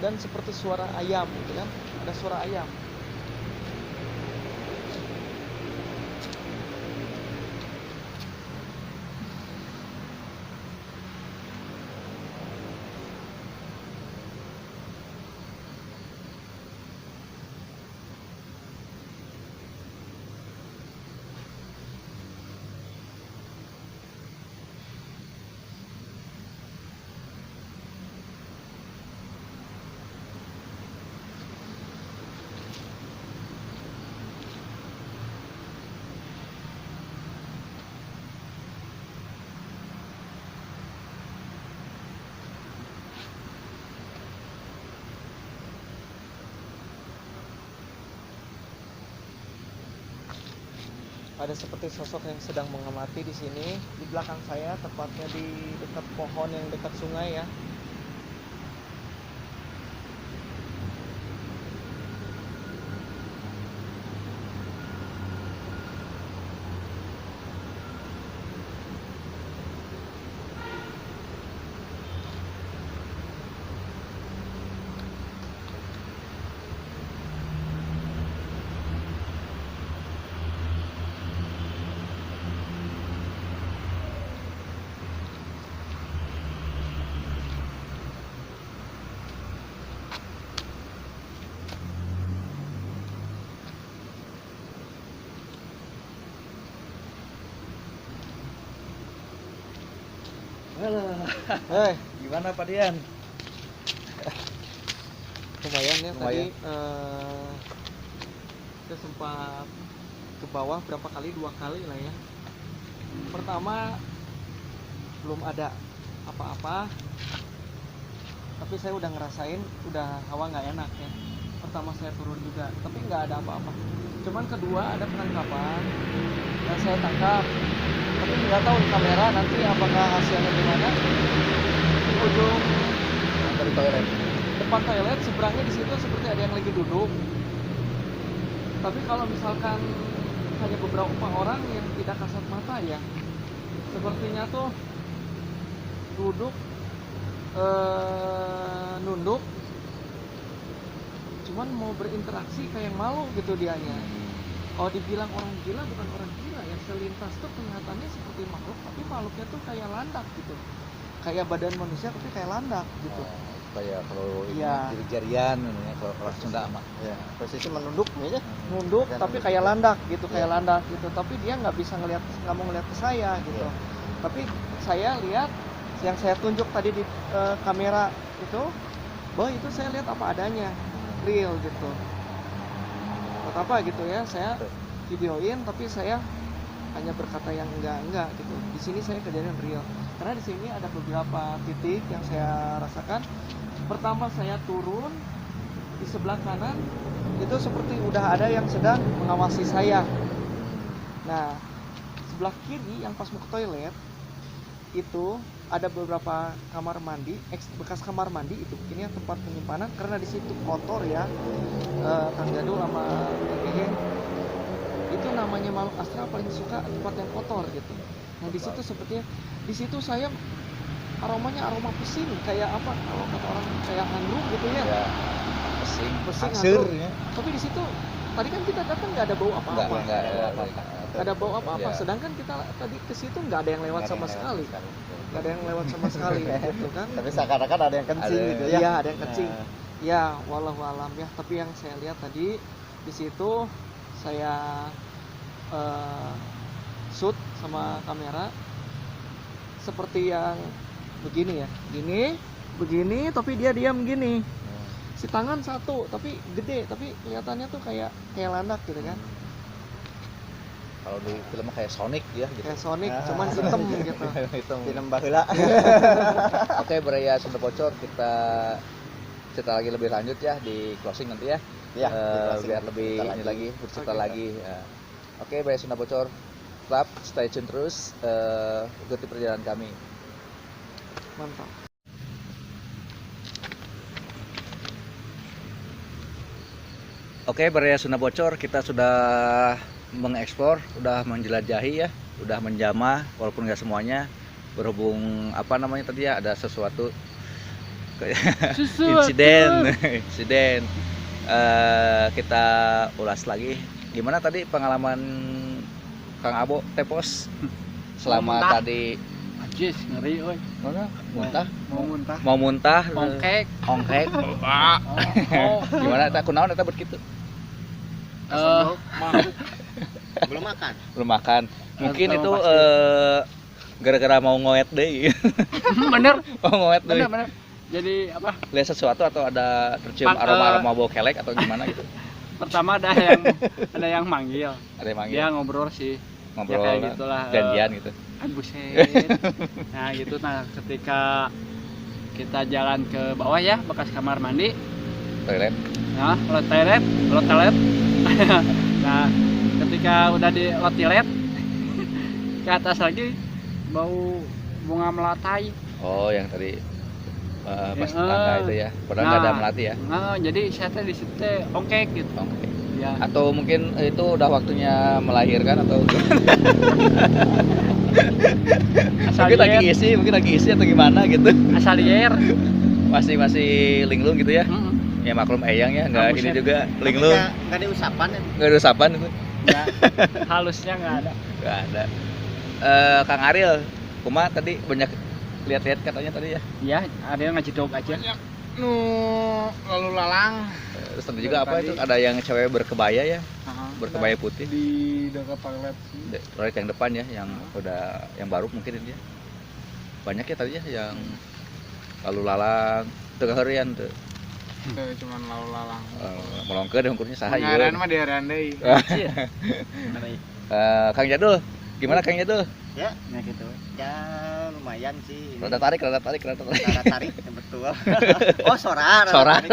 Dan seperti suara ayam gitu kan, ada suara ayam. Ada seperti sosok yang sedang mengamati di sini. Di belakang saya, tepatnya di dekat pohon yang dekat sungai ya. Halo. Hei, Gimana Pak Dian? lumayan ya Lumayan. tadi saya sempat ke bawah berapa kali, 2 kali lah ya. Pertama belum ada apa-apa, tapi saya udah ngerasain udah hawa nggak enak ya. Pertama saya turun juga, tapi nggak ada apa-apa. Cuman kedua ada penangkapan yang saya tangkap, tapi nggak tahu di kamera nanti apakah hasilnya gimana. Di ujung Dari toilet. depan toilet seberangnya di situ seperti ada yang lagi duduk. Tapi kalau misalkan hanya beberapa orang yang tidak kasat mata ya, sepertinya tuh duduk nunduk, cuman mau berinteraksi kayak malu gitu dianya. Kalau dibilang orang gila, bukan orang gila ya, selintas tuh kelihatannya seperti makhluk, tapi makhluknya tuh kayak landak gitu, kayak badan manusia tapi kayak landak gitu. Kayak kalau ini Iya. jari-jarian ini ya, kalau orang Sunda mah. Ya, posisi menunduk nih ya. Nunduk Dan tapi nunduk. kayak landak gitu, kayak Iya. landak gitu, tapi dia nggak bisa ngelihat, nggak mau ngelihat ke saya gitu. Iya. Tapi saya lihat yang saya tunjuk tadi di kamera itu, bahwa itu saya lihat apa adanya, real gitu. Buat apa gitu ya, saya videoin tapi saya hanya berkata yang enggak gitu. Di sini saya kejadian real, karena di sini ada beberapa titik yang saya rasakan. Pertama saya turun di sebelah kanan itu seperti udah ada yang sedang mengawasi saya. Nah, sebelah kiri yang pas mau ke toilet itu ada beberapa kamar mandi, bekas kamar mandi itu. Ini yang tempat penyimpanan, karena di situ kotor ya. Kang Jadul sama Kang Ehe, itu namanya makhluk astral paling suka tempat yang kotor gitu. Nah di situ sepertinya, di situ saya aromanya aroma pesing, kayak apa kalau kata orang kayak anggur gitu ya. Ya. Pesing, Pesing, angsur anggur. ya. Tapi di situ tadi kan kita datang nggak ada bau apa-apa. Enggak ada. Nggak ada bau apa-apa. Ya. Sedangkan kita tadi ke situ nggak ada yang lewat sama sekali. Nggak ada yang lewat sama sekali gitu kan. Tapi seakan-akan ada yang kencing Ada. gitu ya. Iya, ada yang kencing. Nah, Ya, walau alam ya. Tapi yang saya lihat tadi di situ saya shoot sama kamera seperti yang begini ya, begini, tapi dia diam gini. Si tangan satu, tapi gede, tapi kelihatannya tuh kayak landak gitu kan, Kalau di film kayak Sonic ya gitu. kayak Sonic, cuman hitam gitu. Hitam. film baheula. Oke, Beraya Sunda Bocor, kita cerita lagi lebih lanjut ya di closing nanti ya. Ya, di closing. Biar lebih Cerita ini lagi, bercerita Oke. lagi. Ya. Oke, Beraya Sunda Bocor, tetap stay tune terus, ikuti perjalanan kami. Mantap. Oke, Baraya Sunda Bocor, kita sudah mengeksplor, udah menjelajahi ya, udah menjamah walaupun nggak semuanya. Berhubung apa namanya tadi ya, ada sesuatu insiden kita ulas lagi. Gimana tadi pengalaman Kang Abo Tepos selama Muntah. tadi Ajis ngeri euy. mana muntah Mau muntah. ongkek Ongkek. gimana eta kunaon eta bet kitu Belum makan. belum makan mungkin Atau itu pasti. gara-gara mau ngoet deui Bener. mau ngoet deui Bener. Jadi apa? lihat sesuatu atau ada tercium aroma bau kelek atau gimana gitu Pertama ada yang manggil. ada yang manggil Dia ngobrol sih. ngobrol Ya kayak gitulah. janjian gitu Buset. Nah gitu, nah ketika kita jalan ke bawah ya, bekas kamar mandi, toilet nah lot toilet. Nah ketika udah di lot toilet, ke atas lagi bau bunga melatai. oh yang tadi pas Ya, tetangga itu ya padahal nggak ada nah. melati ya Nah jadi saya teh di situ teh ongkek gitu. Oke. Ya. Atau mungkin itu udah waktunya melahirkan atau Asal mungkin lagi isi atau gimana gitu asal liar. masih linglung gitu ya ya maklum eyang ya nggak ini Buset. juga linglung Nggak ada usapan ya. nggak ada usapan itu Ya, halusnya nggak ada. nggak ada. Kang Ariel kuma tadi banyak lihat-lihat katanya tadi ya Ya ada yang ngajedog aja. Nu lalu lalang terus tadi juga apa itu ada yang cewek berkebaya ya berkebaya putih di dekat toilet sih. proyek yang depan ya yang udah yang baru mungkin ini ya banyak ya tadi ya yang lalu lalang tengah harian tuh Itu cuman lalu lalang. melongkeun ukurnya saha Ngaran ieu mah diaran deui. Kang Jadul gimana Kang Jadul Ya, Nah gitu. ya lumayan sih. Ini rada tarik rada tarik betul. Oh, sorar. sorak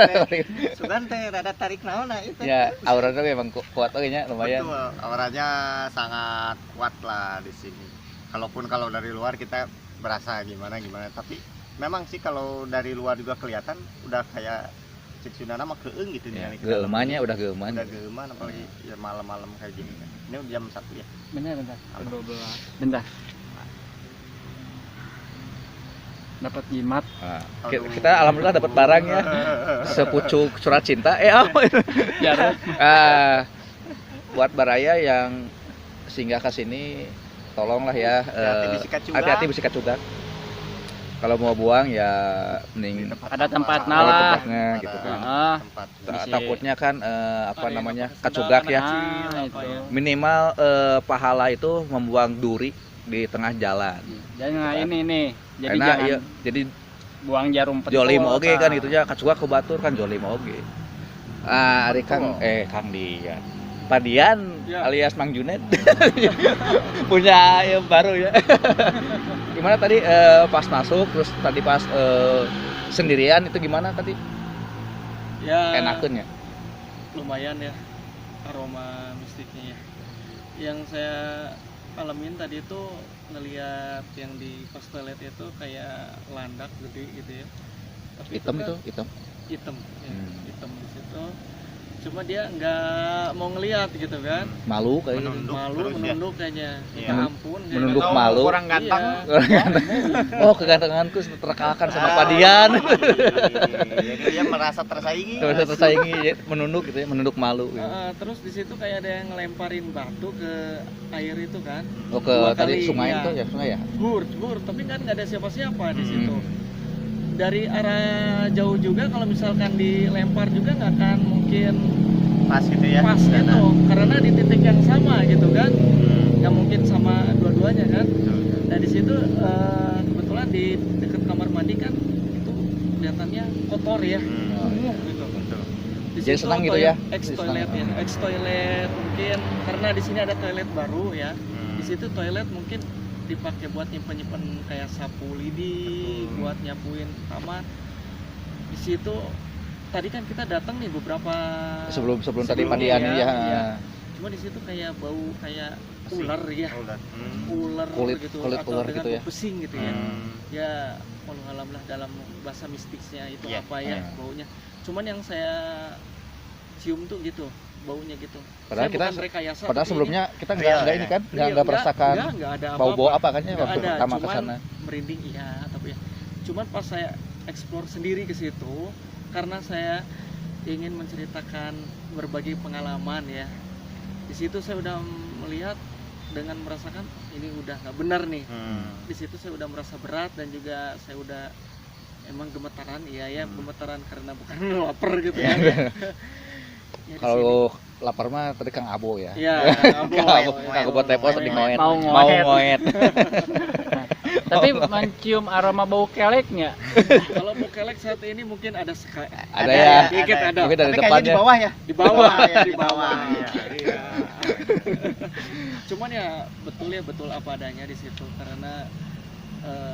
Sugan teh rada tarik naon nah itu. ya auranya memang kuat euy nya lumayan Betul, auranya sangat kuat lah di sini. Kalau dari luar kita berasa gimana, tapi memang sih kalau dari luar juga kelihatan udah kayak Cicunana mah keung gitu ya, nih. geumannya udah geuman Udah geuman apalagi ya malam-malam kayak gini kan. Ini udah jam 1 ya. Bentar. 12. Bentar. Dapat jimat. Nah, kita alhamdulillah dapat barang ya sepucuk surat cinta apa itu Jarut. buat Baraya yang singgah ke sini tolonglah ya hati-hati bisi kacugak kalau mau buang ya mending Ada tempat ada nala. tempatnya gitu kan Tempat. Bisa. takutnya kan apa namanya kacugak ya Nah, itu. minimal pahala itu membuang duri di tengah jalan Jangan ini nih. Jadi karena jangan iya, jadi buang jarum pentul. jolim oge kan itu ya kacugak ke batur kan jolim oge ari Kang Kang Dian Pak Dian Ya. alias Mang Junet punya yang baru ya gimana tadi pas masuk terus tadi pas sendirian itu gimana tadi Ya enakeun ya lumayan ya aroma mistiknya ya. Yang saya alamin tadi itu ngelihat yang di pos toilet itu kayak landak gede gitu ya. Tapi hitam kan itu hitam hitam ya, Hmm. hitam di situ. Cuma dia nggak mau ngelihat gitu kan. malu kayak gitu. Menunduk Malu terus ya. menunduk kayaknya. Iya. Minta ampun kayaknya. Menunduk Atau malu. kurang ganteng. Iya. oh kegantenganku terkalahkan sama Pak Dian Jadi dia merasa tersaingi. terus tersaingi menunduk gitu ya menunduk malu gitu. Terus di situ kayak ada yang ngelemparin batu ke air itu kan. oh ke Dua tadi kali, sungai iya. itu ya sungai ya Bur, tapi kan nggak ada siapa-siapa di Hmm. situ. Dari arah jauh juga kalau misalkan dilempar juga nggak akan mungkin Pas gitu ya. pas gitu, karena di titik yang sama gitu kan, nggak mungkin sama dua-duanya kan. Nah di situ kebetulan di dekat kamar mandi kan itu kelihatannya kotor ya. Gitu. Di Jadi situ senang gitu ya? Ex Jadi toilet senang. ya, ex toilet mungkin karena di sini ada toilet baru ya. Di situ toilet mungkin dipakai buat nyimpen kayak sapu lidi, buat nyapuin kamar. Di situ tadi kan kita datang nih beberapa sebelum tadi Pak sebelumnya Dian ya, iya. Cuma di situ kayak bau kayak ular ya. Ular Kulit- gitu kulit atau ular dengan gitu ya. bau pesing gitu ya. Hmm. Ya walau alam lah dalam bahasa mistisnya itu Iya. apa ya Iya. baunya. Cuman yang saya cium tuh gitu baunya gitu. Padahal Saya kita bukan rekayasa, Padahal tapi sebelumnya kita Iya, nggak iya. ini kan, Iya, nggak merasakan nggak ada bau-bau apa-apa. apa kan ya Nggak waktu ada, pertama ke cuman sana. merinding iya tapi ya. Cuman pas saya explore sendiri ke situ karena saya ingin menceritakan berbagai pengalaman ya. Di situ saya udah melihat dengan merasakan ini udah nggak benar nih. Di situ saya udah merasa berat dan juga saya udah emang gemetaran iya gemetaran karena bukan lapar gitu ya. Ya, di Kalau lapar mah tadi Kang Abo ya. sini. Ya, Kang Abo tepos di ngoet. Mau Mau ngoet. ngoet. Tapi mencium aroma bau kelek nggak? kalau mau kelek saat ini mungkin ada Ada ya. dikit ada. Mungkin dari Tapi kayaknya depannya. di bawah ya. Di bawah ya, di bawah. Iya. Iya. Cuman ya betul apa adanya di situ karena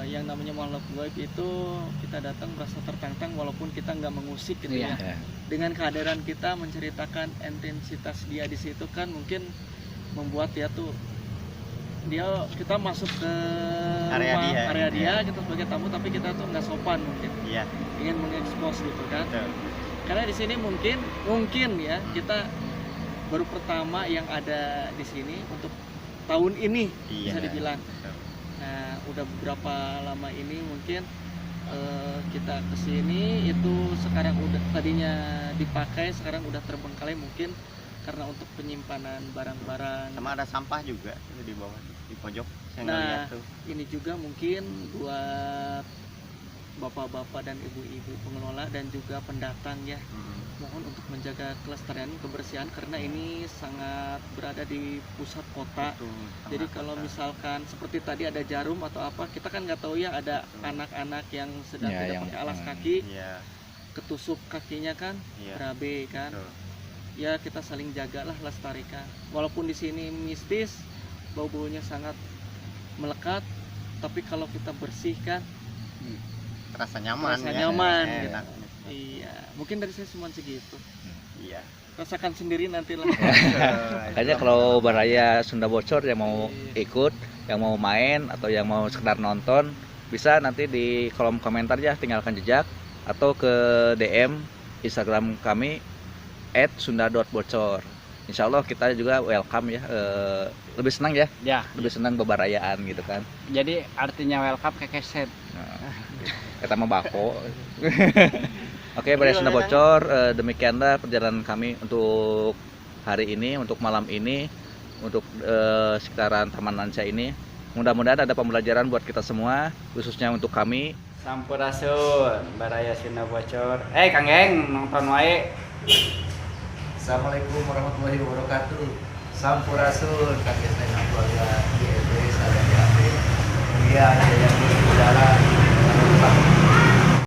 yang namanya makhluk gaib itu kita datang merasa tertantang walaupun kita nggak mengusik gitu Iya. ya. Dengan kehadiran kita menceritakan intensitas dia di situ kan mungkin membuat dia tuh kita masuk ke Area rumah, dia. area dia gitu sebagai tamu tapi kita tuh nggak sopan mungkin Iya. ingin mengekspos gitu kan. Betul. Karena di sini mungkin ya kita baru pertama yang ada di sini untuk tahun ini Iya. bisa dibilang. Betul. Nah, udah beberapa lama ini mungkin kita kesini itu sekarang udah tadinya dipakai sekarang udah terbengkalai mungkin karena untuk penyimpanan barang-barang. Sama ada sampah juga itu di bawah di pojok. Saya Nah, ngeliat tuh. ini juga mungkin buat bapak-bapak dan ibu-ibu pengelola dan juga pendatang ya. Mohon untuk menjaga kelestarian kebersihan karena ini sangat berada di pusat kota. Betul, Jadi tengah kalau kota. misalkan seperti tadi ada jarum atau apa, kita kan nggak tahu ya ada anak-anak yang sedang Ya, tidak yang- pakai alas kaki, Iya. ketusuk kakinya kan, Iya. berabe kan. Betul. Ya kita saling jagalah, lestarikan. Walaupun di sini mistis, bau-baunya sangat melekat, tapi kalau kita bersihkan, Terasa nyaman Terasa ya. nyaman, Enak. iya. Mungkin dari saya cuma segitu. Iya. Rasakan sendiri nantilah. Makanya kalau Baraya Sunda Bocor yang mau ikut, yang mau main atau yang mau sekedar nonton, bisa nanti di kolom komentar ya tinggalkan jejak atau ke DM Instagram kami @sunda.bocor. Insya Allah kita juga welcome ya, lebih senang ya, Ya. lebih senang bebarayaan gitu kan. Jadi artinya welcome ke keset. Kita mau bako. Oke, Baraya Sunda Bocor, demikianlah perjalanan kami untuk hari ini, untuk malam ini, untuk sekitaran Taman Lansia ini. Mudah-mudahan ada pembelajaran buat kita semua, khususnya untuk kami. Sampurasun, Baraya Sunda Bocor. Kang Geng, nonton wae. Assalamualaikum warahmatullahi wabarakatuh. Sampurasun, kakek saya keluarga